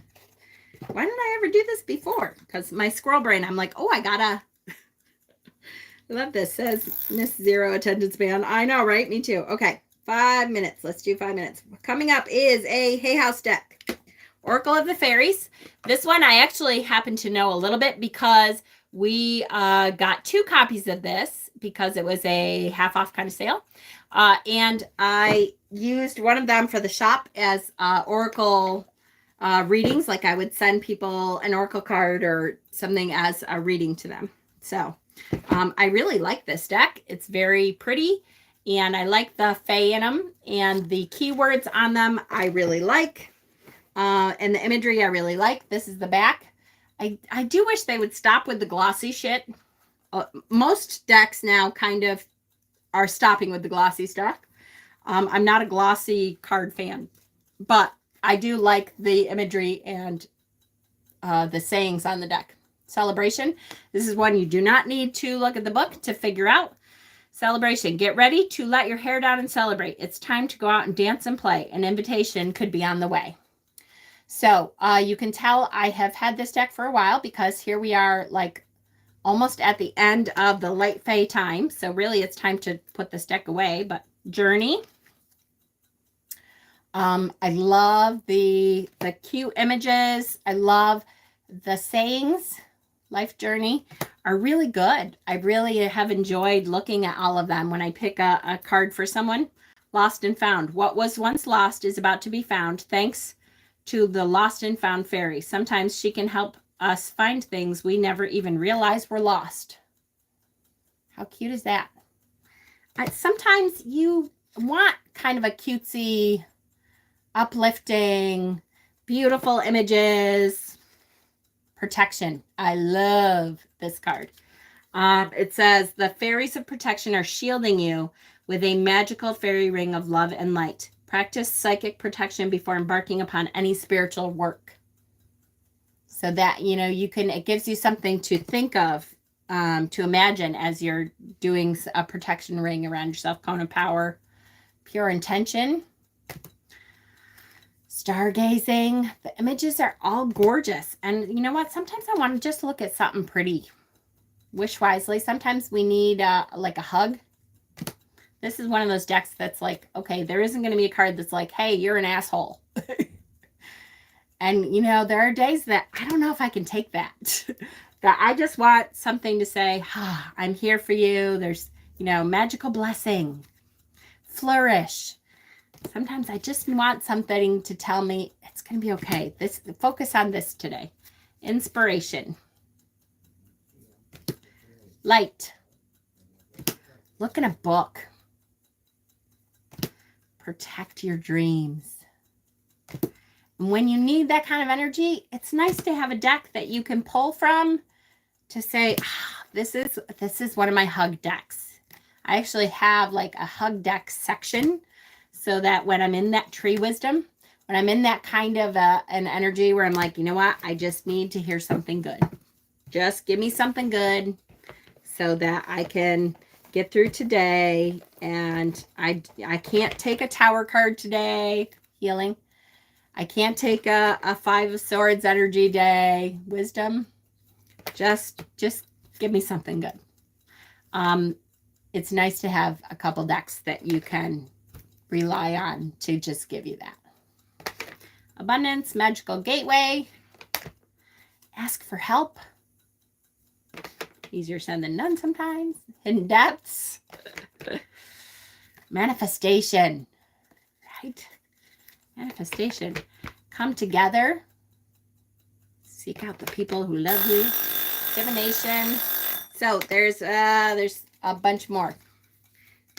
Why didn't I ever do this before? Because my squirrel brain, I'm like, oh, I gotta. I love this. Says Miss Zero attention span. I know, right? Me too. Okay, 5 minutes. Let's do 5 minutes. Coming up is a Hay House deck. Oracle of the Fairies. This one I actually happen to know a little bit because we got 2 copies of this because it was a half off kind of sale. And I used one of them for the shop as Oracle readings. Like I would send people an Oracle card or something as a reading to them. So I really like this deck. It's very pretty. And I like the Fae in them. And the keywords on them I really like. And the imagery I really like. This is the back. I do wish they would stop with the glossy shit. Most decks now kind of are stopping with the glossy stuff. I'm not a glossy card fan, but I do like the imagery and the sayings on the deck. Celebration. This is one you do not need to look at the book to figure out. Celebration. Get ready to let your hair down and celebrate. It's time to go out and dance and play. An invitation could be on the way. So you can tell I have had this deck for a while because here we are like almost at the end of the light Fae time. So really it's time to put this deck away. But Journey. I love the cute images. I love the sayings. Life Journey are really good. I really have enjoyed looking at all of them when I pick a card for someone. Lost and found. What was once lost is about to be found thanks to the lost and found fairy. Sometimes she can help us find things we never even realized were lost. How cute is that? Sometimes you want kind of a cutesy, uplifting, beautiful images. Protection. I love this card. It says the fairies of protection are shielding you with a magical fairy ring of love and light. Practice psychic protection before embarking upon any spiritual work. So that, you can, it gives you something to think of, to imagine as you're doing a protection ring around yourself. Cone of power, pure intention, stargazing. The images are all gorgeous. And you know what? Sometimes I want to just look at something pretty. Wish wisely. Sometimes we need like a hug. This is one of those decks that's like, okay, there isn't going to be a card that's like, hey, you're an asshole. And, there are days that I don't know if I can take that. That I just want something to say, I'm here for you. There's, magical blessing, flourish. Sometimes I just want something to tell me it's going to be okay. Focus on this today. Inspiration. Light. Look in a book. Protect your dreams. And when you need that kind of energy, it's nice to have a deck that you can pull from to say, this is one of my hug decks. I actually have like a hug deck section so that when I'm in that tree wisdom, when I'm in that kind of an energy where I'm like, you know what? I just need to hear something good. Just give me something good so that I can get through today. And I can't take a tower card today. Healing. I can't take a 5 of Swords energy day. Wisdom. Just give me something good. It's nice to have a couple decks that you can rely on to just give you that. Abundance, magical gateway. Ask for help. Easier said than done sometimes. Hidden depths. Manifestation. Right? Manifestation. Come together. Seek out the people who love you. Divination. So there's a bunch more.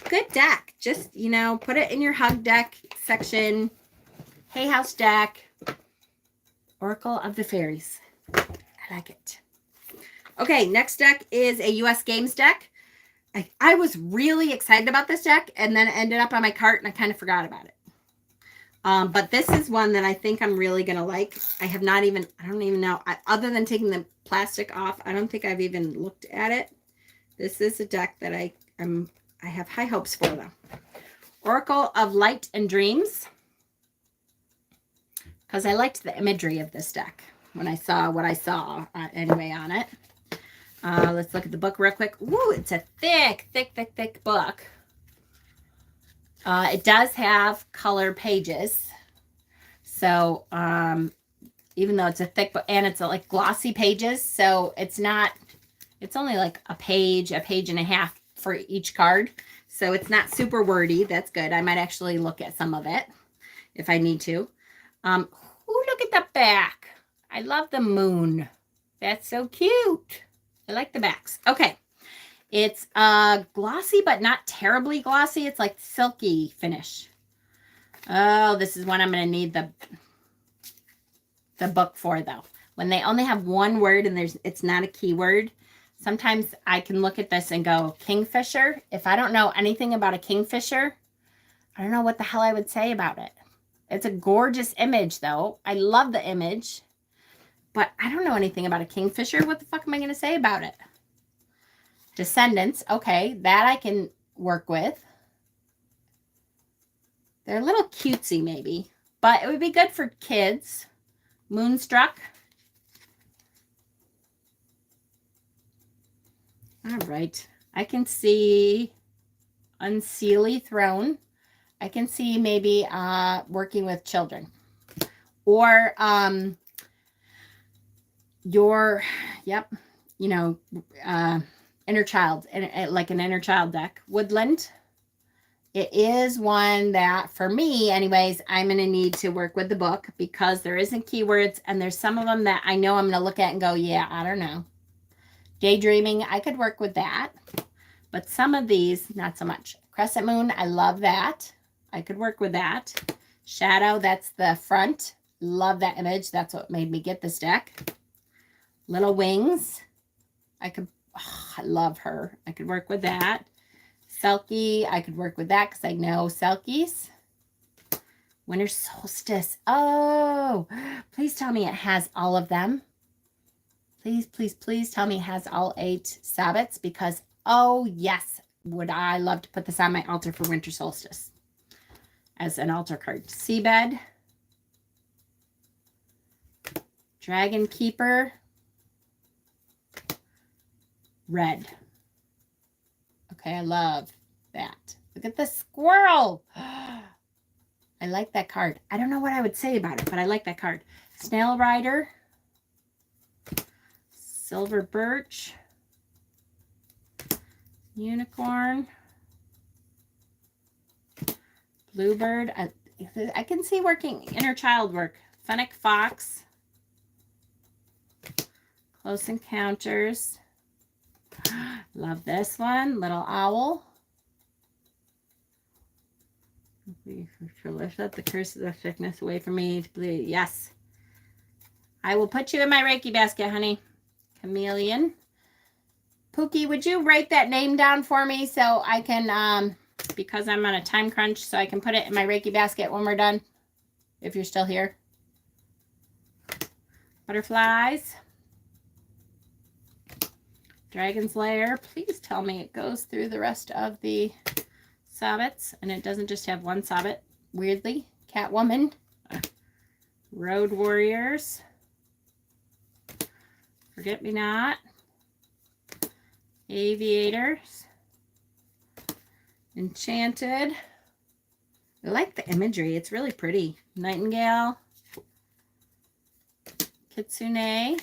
Good deck. Just, put it in your hug deck section. Hay House deck. Oracle of the Fairies. I like it. Okay, next deck is a US Games deck. I was really excited about this deck, and then it ended up on my cart, and I kind of forgot about it. But this is one that I think I'm really going to like. I don't even know. Other than taking the plastic off, I don't think I've even looked at it. This is a deck that I have high hopes for, though. Oracle of Light and Dreams. Because I liked the imagery of this deck when I saw what I saw anyway on it. Let's look at the book real quick. Woo, it's a thick book. It does have color pages. So, even though it's a thick book, and it's like glossy pages, so it's only like a page and a half for each card. So it's not super wordy. That's good. I might actually look at some of it if I need to. Look at the back. I love the moon. That's so cute. I like the backs. Okay. It's glossy, but not terribly glossy. It's like silky finish. Oh, this is one I'm going to need the book for, though. When they only have one word and it's not a keyword, sometimes I can look at this and go, kingfisher. If I don't know anything about a kingfisher, I don't know what the hell I would say about it. It's a gorgeous image, though. I love the image. But I don't know anything about a kingfisher. What the fuck am I going to say about it? Descendants. Okay, that I can work with. They're a little cutesy, maybe. But it would be good for kids. Moonstruck. All right. I can see Unseelie Throne. I can see maybe working with children. Or inner child, like an inner child deck. Woodland it is one that, for me anyways, I'm going to need to work with the book because there isn't keywords, and there's some of them that I know I'm going to look at and go, yeah, I don't know. Daydreaming, I could work with that. But some of these, not so much. Crescent moon, I love that. I could work with that. Shadow, that's the front. Love that image. That's what made me get this deck. Little wings. I love her. I could work with that. Selkie, I could work with that because I know Selkies. Winter solstice. Oh, please tell me it has all of them. Please, please, please tell me it has all 8 sabbats, because, oh, yes, would I love to put this on my altar for winter solstice as an altar card. Seabed. Dragon Keeper. Red. Okay, I love that. Look at the squirrel. I like that card. I don't know what I would say about it, but I like that card. Snail Rider. Silver Birch. Unicorn. Bluebird. I can see working inner child work. Fennec Fox. Close Encounters. Love this one. Little Owl. Lift up the curse of the sickness away from me. Yes. I will put you in my Reiki basket, honey. Chameleon. Pookie, would you write that name down for me so I can, because I'm on a time crunch, so I can put it in my Reiki basket when we're done, if you're still here. Butterflies. Dragon's Lair. Please tell me it goes through the rest of the sabbats and it doesn't just have one sabbat. Weirdly. Catwoman. Road Warriors. Forget Me Not. Aviators. Enchanted. I like the imagery. It's really pretty. Nightingale. Kitsune.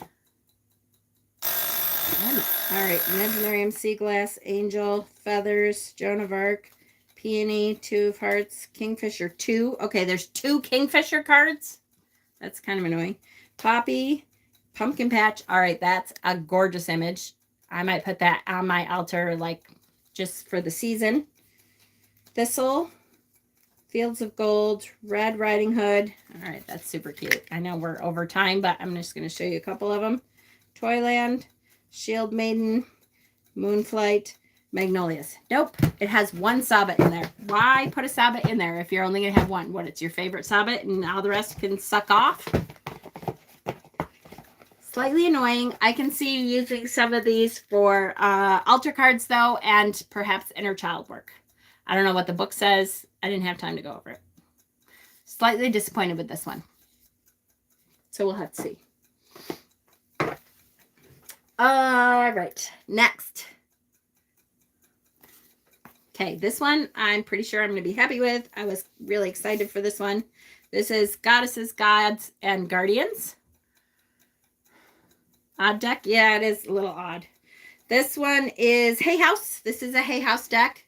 All right, Imaginarium, Sea Glass, Angel, Feathers, Joan of Arc, Peony, 2 of Hearts, Kingfisher 2. Okay, there's 2 Kingfisher cards. That's kind of annoying. Poppy, Pumpkin Patch. All right, that's a gorgeous image. I might put that on my altar, like, just for the season. Thistle, Fields of Gold, Red Riding Hood. All right, that's super cute. I know we're over time, but I'm just going to show you a couple of them. Toyland, Shield Maiden, Moonflight, Magnolias. Nope, it has 1 sabbat in there. Why put a sabbat in there if you're only going to have 1? What, it's your favorite sabbat and all the rest can suck off? Slightly annoying. I can see you using some of these for altar cards, though, and perhaps inner child work. I don't know what the book says. I didn't have time to go over it. Slightly disappointed with this one. So we'll have to see. All right, next. Okay, this one I'm pretty sure I'm going to be happy with. I was really excited for this one. This is Goddesses, Gods, and Guardians. Odd deck? Yeah, it is a little odd. This one is Hay House. This is a Hay House deck.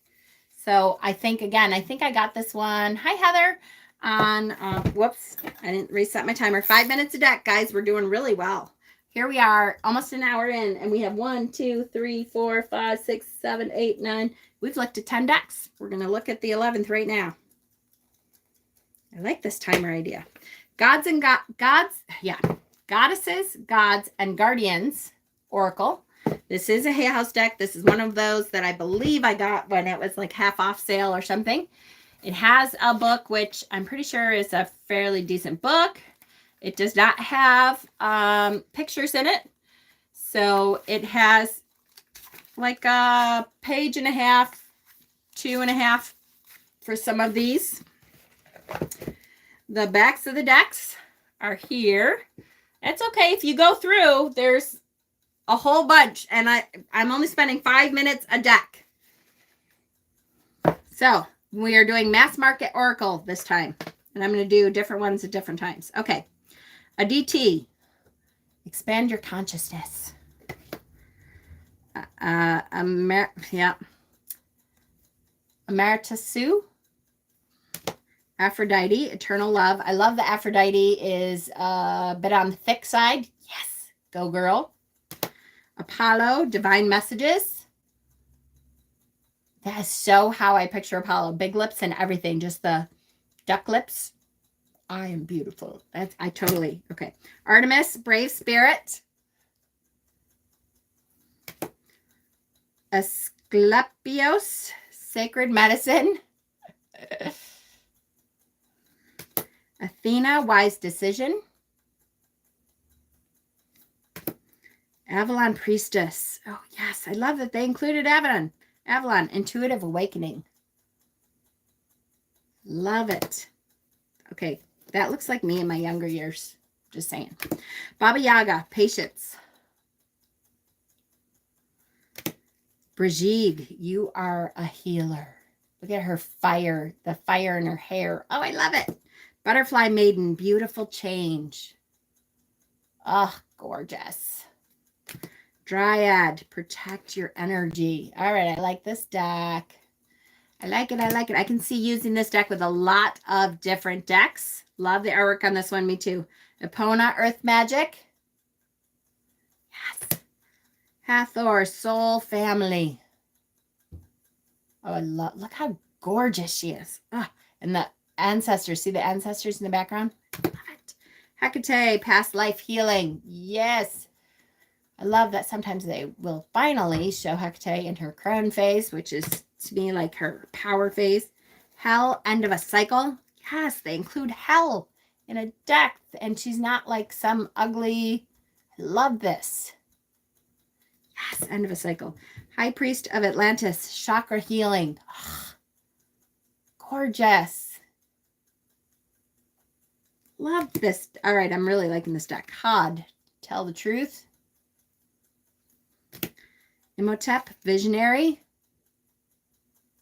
So I think, again, I got this one. Hi, Heather. On, whoops, I didn't reset my timer. 5 minutes a deck, guys. We're doing really well. Here we are, almost an hour in, and we have 1, 2, 3, 4, 5, 6, 7, 8, 9. We've looked at 10 decks. We're going to look at the 11th right now. I like this timer idea. Goddesses, Gods, and Guardians Oracle. This is a Hay House deck. This is one of those that I believe I got when it was like half off sale or something. It has a book, which I'm pretty sure is a fairly decent book. It does not have pictures in it. So it has like a page and a half, 2.5 for some of these. The backs of the decks are here. It's okay. If you go through, there's a whole bunch. And I'm only spending 5 minutes a deck. So we are doing Mass Market Oracle this time. And I'm going to do different ones at different times. Okay. A DT. Expand your consciousness. Yeah. Amaritasu. Aphrodite, eternal love. I love the Aphrodite is a bit on the thick side. Yes, go girl. Apollo, divine messages. That is so how I picture Apollo. Big lips and everything. Just the duck lips. I am beautiful. I totally, okay. Artemis, brave spirit. Asclepios, sacred medicine. Athena, wise decision. Avalon, priestess. Oh, yes. I love that they included Avalon. Avalon, intuitive awakening. Love it. Okay. That looks like me in my younger years. Just saying. Baba Yaga, patience. Brigitte, you are a healer. Look at her fire, the fire in her hair. Oh, I love it. Butterfly maiden, beautiful change. Oh, gorgeous. Dryad, protect your energy. All right, I like this deck. I like it. I like it. I can see using this deck with a lot of different decks. Love the artwork on this one. Me too. Epona, Earth Magic. Yes. Hathor, Soul Family. Oh, I love. Look how gorgeous she is. Ah, and the ancestors. See the ancestors in the background? Love it. Hecate, past life healing. Yes. I love that sometimes they will finally show Hecate in her crone phase, which is to me like her power phase. Hell, end of a cycle. Yes, they include hell in a deck, and she's not like some ugly. I love this. Yes, end of a cycle. High Priest of Atlantis, chakra healing. Oh, gorgeous. Love this. All right, I'm really liking this deck. Hod, tell the truth. Imhotep, visionary.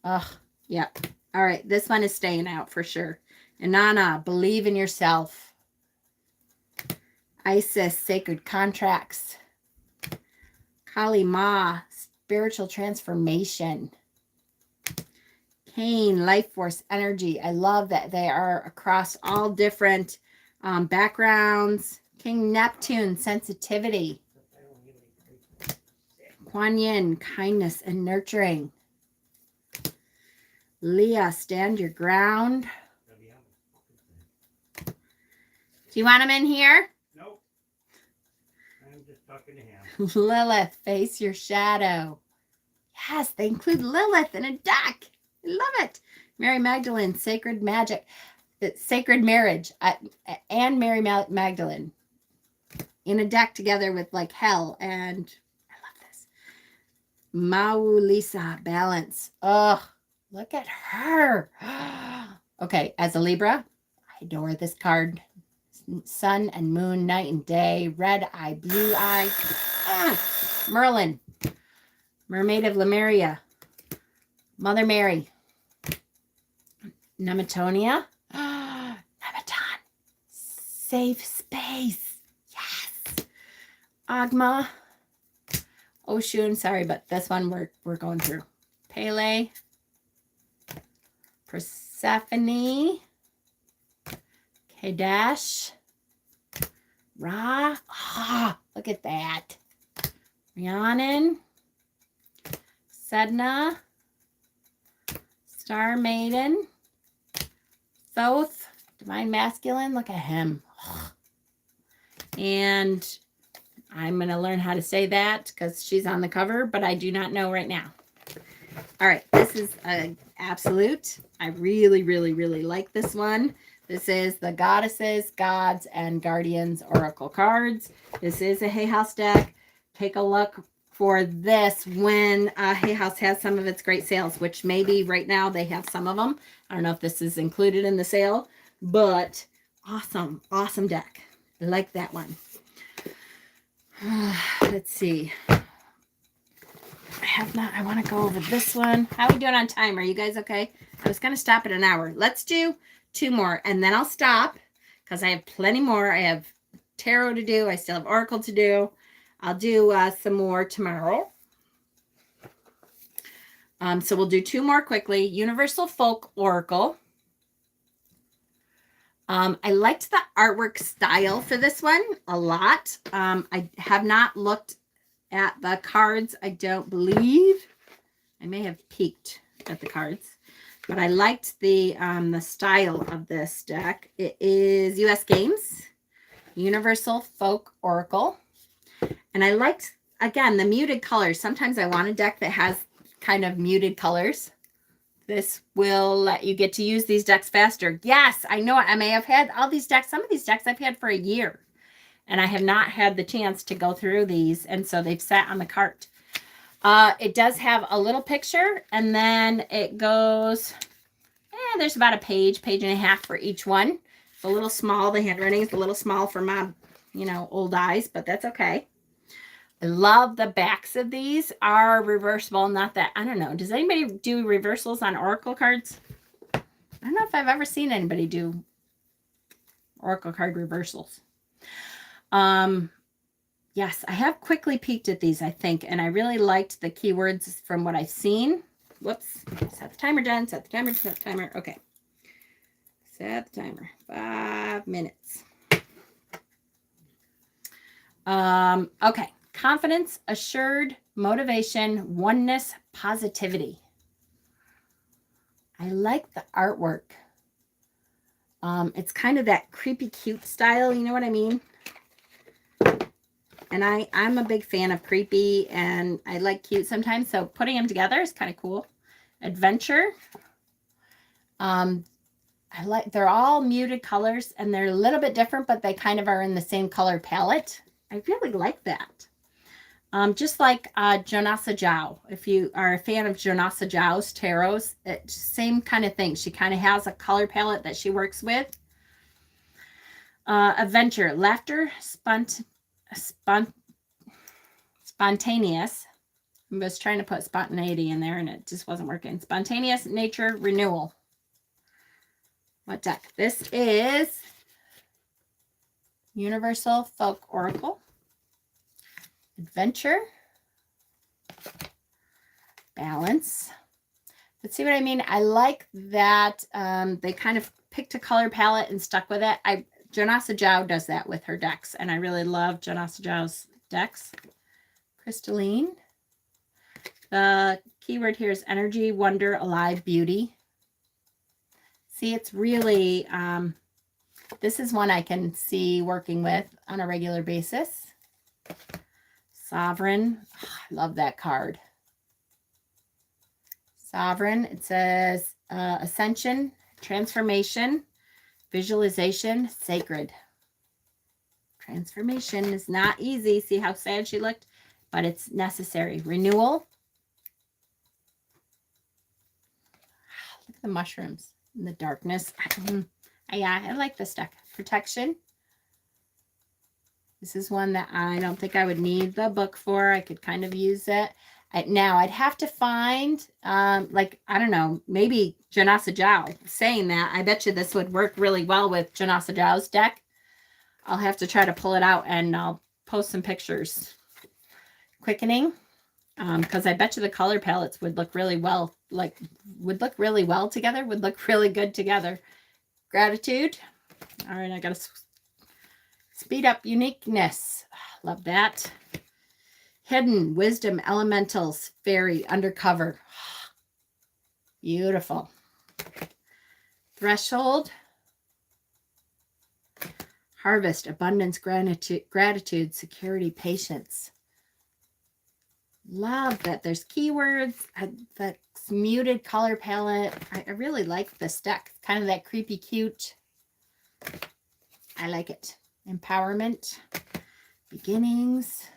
Oh, yep. All right, this one is staying out for sure. Inanna, believe in yourself. Isis, sacred contracts. Kali Ma, spiritual transformation. Cain, life force energy. I love that they are across all different backgrounds. King Neptune, sensitivity. Kuan Yin, kindness and nurturing. Leah, stand your ground. Do you want him in here? Nope. I'm just talking to him. Lilith, face your shadow. Yes, they include Lilith in a deck. I love it. Mary Magdalene, sacred magic. Sacred marriage. And Mary Magdalene in a deck together with like hell. And I love this. Mau Lisa, balance. Oh, look at her. Okay, as a Libra, I adore this card. Sun and moon, night and day, red eye, blue eye. Merlin, Mermaid of Lemuria, Mother Mary, Nematonia, Nematon, safe space. Yes. Agma, Oshun, sorry, but this one we're going through. Pele, Persephone, Kadash, Ra. Ah, look at that. Rhiannon, Sedna, Star Maiden, Thoth, Divine Masculine. Look at him. And I'm going to learn how to say that because she's on the cover, but I do not know right now. All right, this is an absolute. I really, really, really like this one. This is the Goddesses, Gods, and Guardians Oracle cards. This is a Hay House deck. Take a look for this when Hay House has some of its great sales, which maybe right now they have some of them. I don't know if this is included in the sale, but awesome, awesome deck. I like that one. Let's see. I want to go over this one. How are we doing on time? Are you guys okay? I was going to stop at an hour. Let's do 2 more and then I'll stop because I have plenty more. I have tarot to do. I still have oracle to do. I'll do some more tomorrow. So we'll do 2 more quickly. Universal Folk Oracle. I liked the artwork style for this one a lot. I have not looked at the cards. I don't believe. I may have peeked at the cards, but I liked the style of this deck. It is U.S. Games, Universal Folk Oracle. And I liked, again, the muted colors. Sometimes I want a deck that has kind of muted colors. This will let you get to use these decks faster. Yes, I know it. I may have had all these decks. Some of these decks I've had for a year, and I have not had the chance to go through these, and so they've sat on the cart. It does have a little picture, and then it goes, there's about a page and a half for each one. It's a little small. The handwriting is a little small for my, old eyes, but that's okay. I love the backs of these are reversible. Not that, I don't know. Does anybody do reversals on Oracle cards? I don't know if I've ever seen anybody do Oracle card reversals. Yes, I have quickly peeked at these, I think, and I really liked the keywords from what I've seen. Whoops. Set the timer, Jen. Set the timer, set the timer. Okay. Set the timer. 5 minutes. Okay. Confidence, assured, motivation, oneness, positivity. I like the artwork. It's kind of that creepy cute style, you know what I mean? And I'm a big fan of creepy, and I like cute sometimes, so putting them together is kind of cool. Adventure. They're all muted colors, and they're a little bit different, but they kind of are in the same color palette. I really like that. Just like Jonasa Zhao. If you are a fan of Jonasa Zhao's tarots, same kind of thing. She kind of has a color palette that she works with. Adventure, laughter, spontaneous. I was trying to put spontaneity in there, and it just wasn't working. Spontaneous, nature, renewal. What deck? This is Universal Folk Oracle. Adventure, balance. But see what I mean? I like that they kind of picked a color palette and stuck with it. Jonasa Zhao does that with her decks, and I really love Jonasa Zhao's decks. Crystalline. The keyword here is energy, wonder, alive, beauty. See, it's really, this is one I can see working with on a regular basis. Sovereign. Oh, I love that card. Sovereign. It says ascension, transformation, visualization, sacred. Transformation is not easy. See how sad she looked? But it's necessary. Renewal. Look at the mushrooms in the darkness. Yeah, I like this deck. Protection. This is one that I don't think I would need the book for. I could kind of use it. Now, I'd have to find, I don't know, maybe Jonasa Zhao. Saying that, I bet you this would work really well with Jonasa Zhao's deck. I'll have to try to pull it out, and I'll post some pictures. Quickening, because I bet you the color palettes would look really well, would look really good together. Gratitude. All right, I got to speed up. Uniqueness. Love that. Hidden, wisdom, elementals, fairy, undercover. Beautiful. Threshold. Harvest, abundance, gratitude, security, patience. Love that there's keywords. The muted color palette. I really like this deck. Kind of that creepy cute. I like it. Empowerment. Beginnings.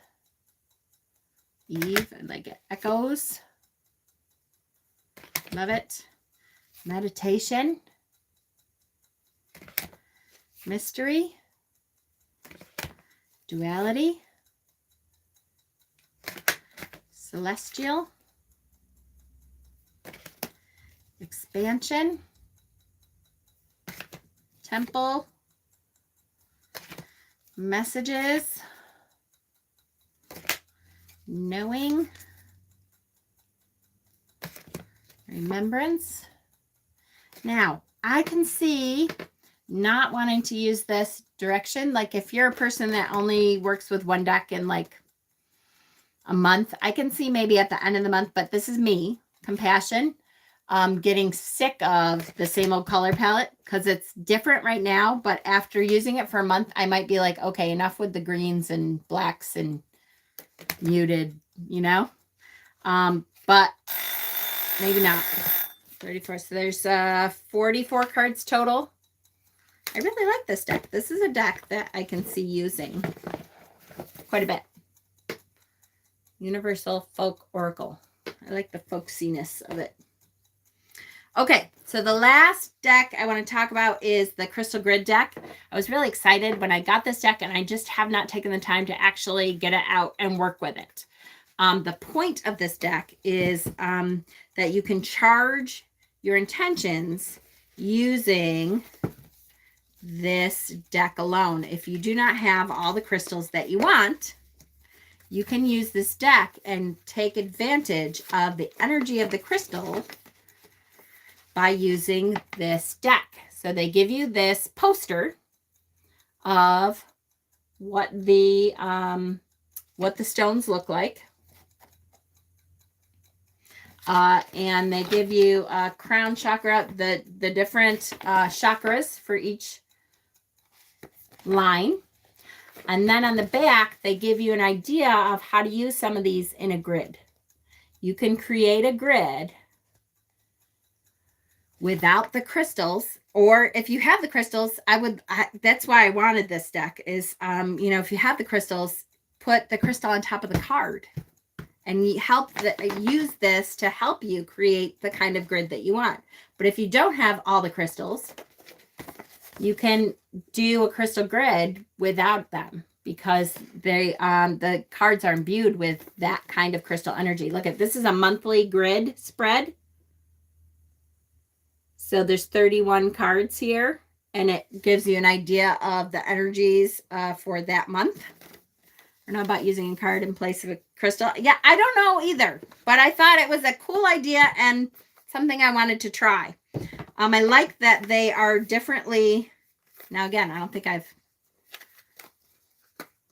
Eve. I like it. Echoes. Love it. Meditation. Mystery. Duality. Celestial. Expansion. Temple. Messages. Knowing. Remembrance. Now, I can see not wanting to use this direction. Like if you're a person that only works with one deck in like a month, I can see maybe at the end of the month, but this is me, compassion, getting sick of the same old color palette because it's different right now. But after using it for a month, I might be like, okay, enough with the greens and blacks and muted, you know? But maybe not. 34. So there's 44 cards total. I really like this deck. This is a deck that I can see using quite a bit. Universal Folk Oracle. I like the folksiness of it. Okay, so the last deck I want to talk about is the Crystal Grid deck. I was really excited when I got this deck, and I just have not taken the time to actually get it out and work with it. The point of this deck is that you can charge your intentions using this deck alone. If you do not have all the crystals that you want, you can use this deck and take advantage of the energy of the crystal by using this deck. So they give you this poster of what the stones look like. And they give you a crown chakra, the different chakras for each line. And then on the back, they give you an idea of how to use some of these in a grid. You can create a grid without the crystals, or if you have the crystals, that's why I wanted this deck is, if you have the crystals, put the crystal on top of the card and use this to help you create the kind of grid that you want. But if you don't have all the crystals, you can do a crystal grid without them because the cards are imbued with that kind of crystal energy. Look at this is a monthly grid spread. So there's 31 cards here, and it gives you an idea of the energies for that month. I don't know about using a card in place of a crystal. Yeah, I don't know either, but I thought it was a cool idea and something I wanted to try. I like that they are differently. Now, again, I don't think I've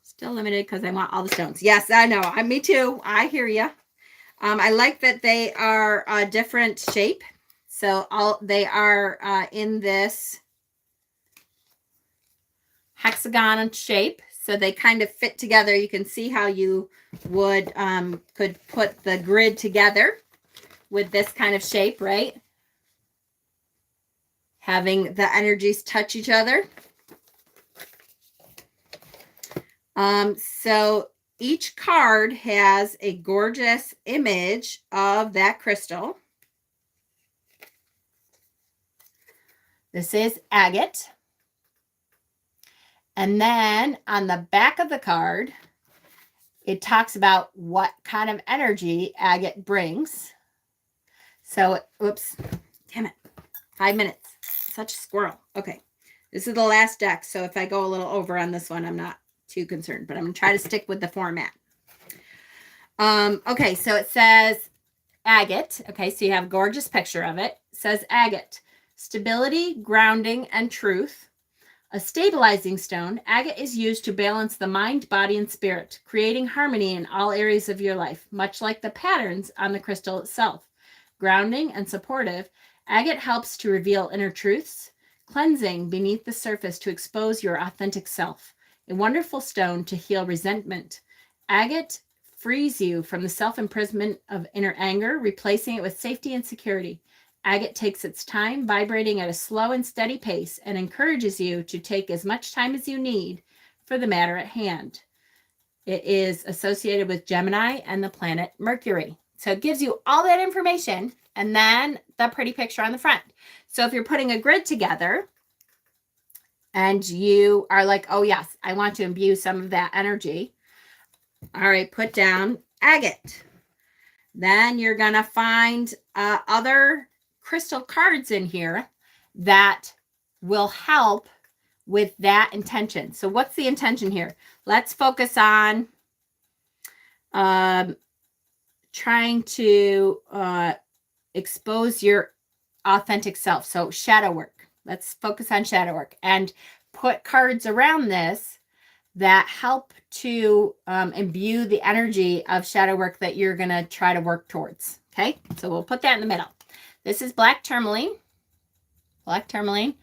still limited because I want all the stones. Yes, I know. Me too. I hear you. I like that they are a different shape. So they are in this hexagon shape. So they kind of fit together. You can see how you could put the grid together with this kind of shape, right? Having the energies touch each other. So each card has a gorgeous image of that crystal. This is agate. And then on the back of the card, it talks about what kind of energy agate brings. So, oops, damn it, 5 minutes. Such a squirrel. Okay, this is the last deck. So if I go a little over on this one, I'm not too concerned, but I'm going to try to stick with the format. Okay, so it says agate. Okay, so you have a gorgeous picture of it. It says agate. Stability, grounding, and truth. A stabilizing stone, agate is used to balance the mind, body, and spirit, creating harmony in all areas of your life, much like the patterns on the crystal itself. Grounding and supportive, agate helps to reveal inner truths, cleansing beneath the surface to expose your authentic self. A wonderful stone to heal resentment. Agate frees you from the self-imprisonment of inner anger, replacing it with safety and security. Agate takes its time, vibrating at a slow and steady pace, and encourages you to take as much time as you need for the matter at hand. It is associated with Gemini and the planet Mercury. So it gives you all that information and then the pretty picture on the front. So if you're putting a grid together and you are like, oh yes, I want to imbue some of that energy. All right, put down agate. Then you're going to find other crystal cards in here that will help with that intention. So what's the intention here? Let's focus on trying to expose your authentic self. So shadow work. Let's focus on shadow work and put cards around this that help to imbue the energy of shadow work that you're going to try to work towards. Okay, so we'll put that in the middle. This is black tourmaline. Black tourmaline.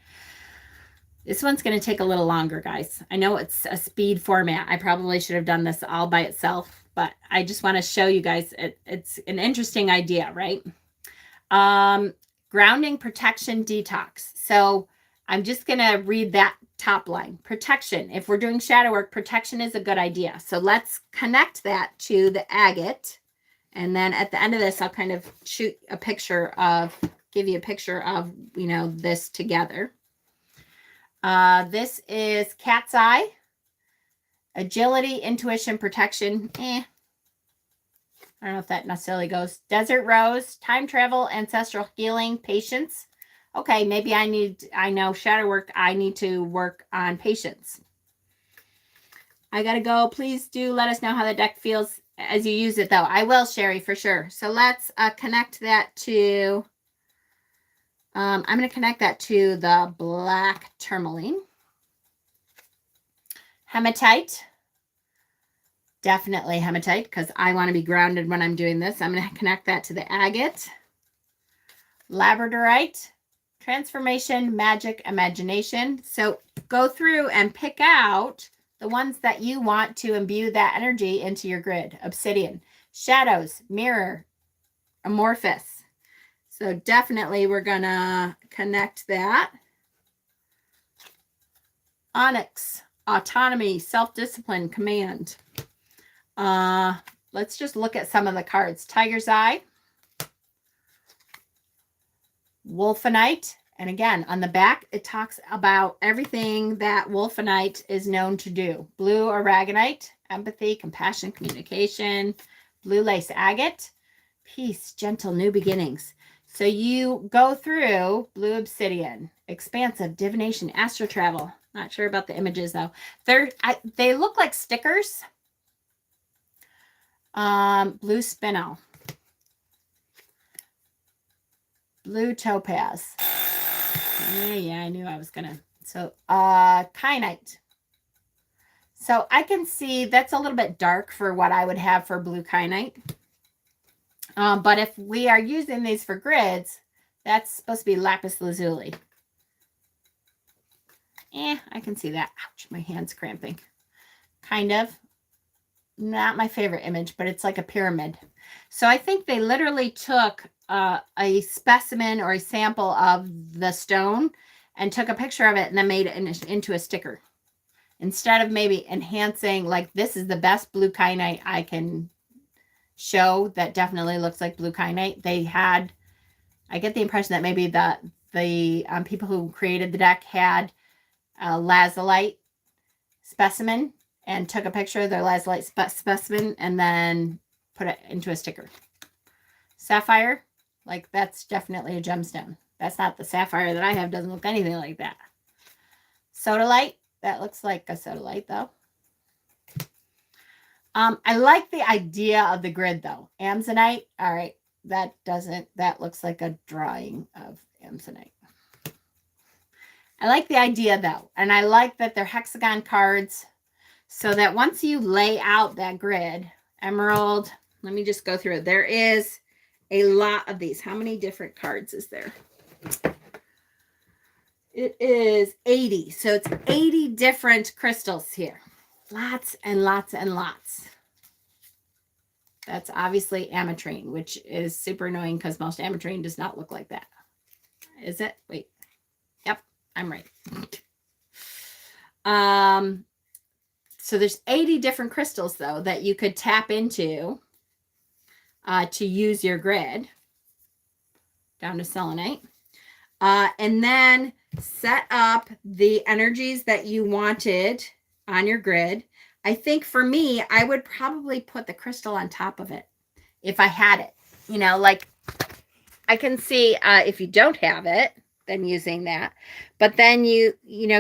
This one's going to take a little longer, guys. I know it's a speed format. I probably should have done this all by itself, but I just want to show you guys it's an interesting idea, right? Grounding, protection, detox. So I'm just going to read that top line. Protection. If we're doing shadow work, protection is a good idea. So let's connect that to the agate. And then at the end of this, I'll kind of shoot a picture of, give you a picture of, you know, this together. This is cat's eye. Agility, intuition, protection. I don't know if that necessarily goes. Desert rose, time travel, ancestral healing, patience. Okay, maybe I know shadow work, I need to work on patience. I gotta go. Please do let us know how the deck feels as you use it, though. I will, Sherry, for sure. So let's connect that to, I'm going to connect that to the black tourmaline. Hematite. Definitely hematite, because I want to be grounded when I'm doing this. I'm going to connect that to the agate. Labradorite. Transformation, magic, imagination. So go through and pick out the ones that you want to imbue that energy into your grid. Obsidian, shadows, mirror, amorphous. So definitely we're going to connect that. Onyx, autonomy, self-discipline, command. Let's just look at some of the cards. Tiger's Eye. Wolfenite. And again, on the back, it talks about everything that Wolfenite is known to do. Blue Aragonite, empathy, compassion, communication. Blue lace agate, peace, gentle, new beginnings. So you go through blue obsidian, expansive, divination, astral travel. Not sure about the images though. They look like stickers. Blue spinel. Blue topaz. Yeah, I knew I was gonna. So, kyanite. So I can see that's a little bit dark for what I would have for blue kyanite. But if we are using these for grids, that's supposed to be lapis lazuli. I can see that. Ouch, my hand's cramping. Kind of. Not my favorite image, but it's like a pyramid. So I think they literally took a specimen or a sample of the stone and took a picture of it and then made it into a sticker. Instead of maybe enhancing, like this is the best blue kyanite I can show that definitely looks like blue kyanite. They had, I get the impression that maybe the people who created the deck had a lazulite specimen and took a picture of their lazulite specimen and then put it into a sticker. Sapphire, like that's definitely a gemstone. That's not the sapphire that I have. Doesn't look anything like that. Sodalite, that looks like a sodalite though. I like the idea of the grid though. Amazonite, all right, that looks like a drawing of Amazonite. I like the idea though, and I like that they're hexagon cards so that once you lay out that grid, emerald, let me just go through it. There is a lot of these. How many different cards is there? It is 80. So it's 80 different crystals here. Lots and lots and lots. That's obviously ametrine, which is super annoying because most ametrine does not look like that. Is it? Wait. Yep, I'm right. So there's 80 different crystals, though, that you could tap into to use your grid. Down to selenite. And then set up the energies that you wanted on your grid. I think for me, I would probably put the crystal on top of it if I had it. You know, like I can see if you don't have it, then using that. But then you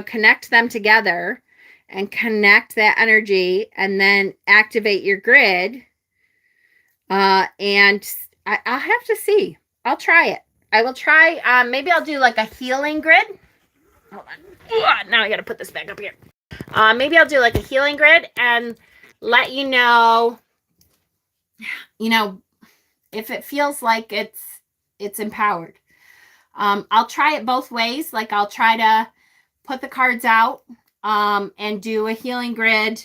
connect them together and connect that energy and then activate your grid. And I'll have to see. I'll try it. I will try. Maybe I'll do like a healing grid. Hold on. Now I got to put this back up here. Maybe I'll do like a healing grid and let you know, if it feels like it's empowered. I'll try it both ways. Like I'll try to put the cards out and do a healing grid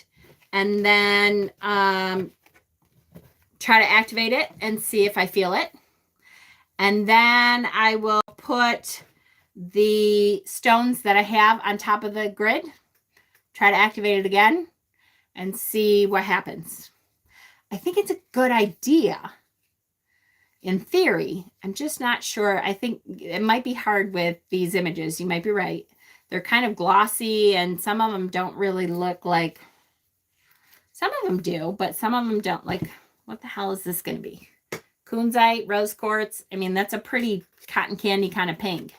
and then try to activate it and see if I feel it. And then I will put the stones that I have on top of the grid, try to activate it again and see what happens. I think it's a good idea in theory. I'm just not sure. I think it might be hard with these images. You might be right. They're kind of glossy and some of them don't really look like, some of them do, but some of them don't. Like, what the hell is this going to be? Kunzite, rose quartz. I mean, that's a pretty cotton candy kind of pink.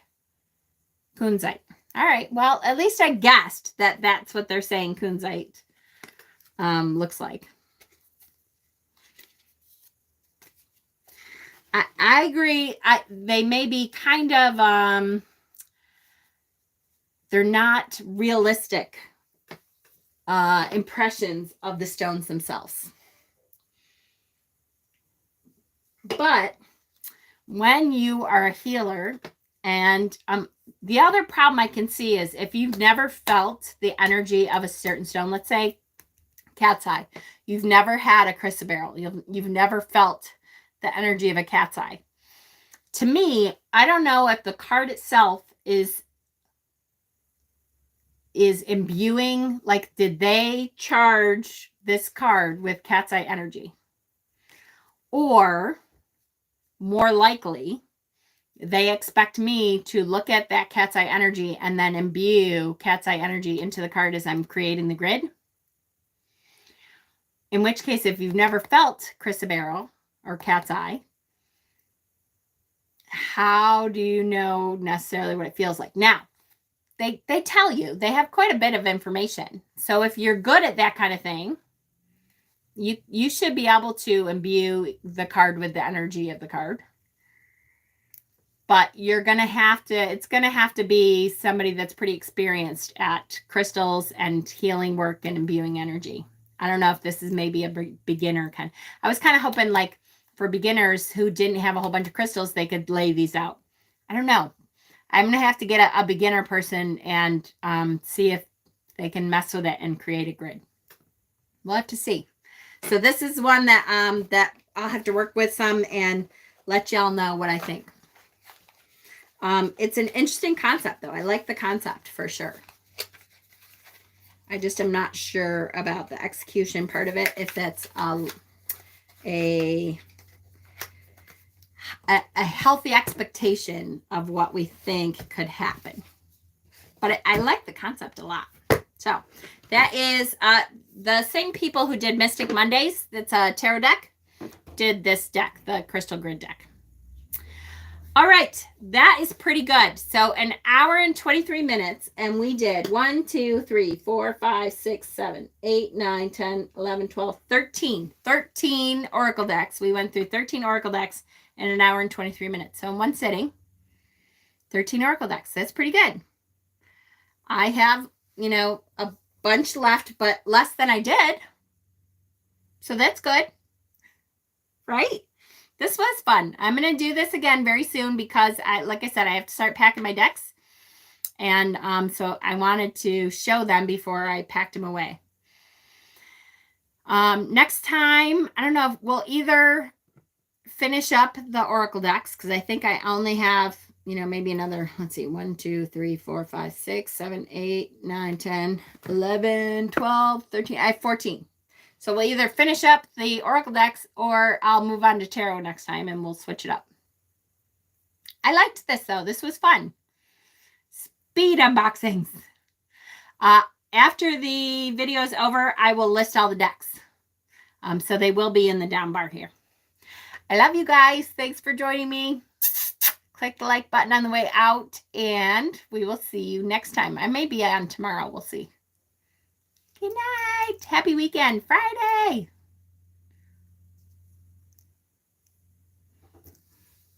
Kunzite. All right. Well, at least I guessed that that's what they're saying kunzite looks like. I agree. They may be kind of, they're not realistic impressions of the stones themselves. But when you are a healer, and the other problem I can see is if you've never felt the energy of a certain stone, let's say cat's eye, you've never had a chrysoberyl, you've never felt the energy of a cat's eye. To me, I don't know if the card itself is imbuing, like, did they charge this card with cat's eye energy? Or more likely, they expect me to look at that cat's eye energy and then imbue cat's eye energy into the card as I'm creating the grid. In which case, if you've never felt chrysoberyl or cat's eye, how do you know necessarily what it feels like? Now, they tell you, they have quite a bit of information. So if you're good at that kind of thing, you should be able to imbue the card with the energy of the card. But you're going to have to, it's going to have to be somebody that's pretty experienced at crystals and healing work and imbuing energy. I don't know if this is maybe a beginner kind. I was kind of hoping, like, for beginners who didn't have a whole bunch of crystals, they could lay these out. I don't know. I'm going to have to get a beginner person and see if they can mess with it and create a grid. We'll have to see. So this is one that that I'll have to work with some and let y'all know what I think. It's an interesting concept, though. I like the concept for sure. I just am not sure about the execution part of it, if that's a healthy expectation of what we think could happen. But I like the concept a lot. So that is the same people who did Mystic Mondays, that's a tarot deck, did this deck, the Crystal Grid deck. All right, that is pretty good. So an hour and 23 minutes, and we did 1, 2, 3, 4, 5, 6, 7, 8, 9, 10, 11, 12, 13 oracle decks. We went through 13 oracle decks in an hour and 23 minutes. So in one sitting, 13 oracle decks. That's pretty good. I have, a bunch left, but less than I did. So that's good, right? This was fun. I'm going to do this again very soon because, like I said, I have to start packing my decks. And so I wanted to show them before I packed them away. Next time, I don't know, we'll either finish up the oracle decks because I think I only have, maybe another, let's see, 1, 2, 3, 4, 5, 6, 7, 8, 9, 10, 11, 12, 13. I have 14. So we'll either finish up the oracle decks or I'll move on to tarot next time and we'll switch it up. I liked this, though. This was fun. Speed unboxings. After the video is over, I will list all the decks. So they will be in the down bar here. I love you guys. Thanks for joining me. Click the like button on the way out and we will see you next time. I may be on tomorrow. We'll see. Good night. Happy weekend. Friday.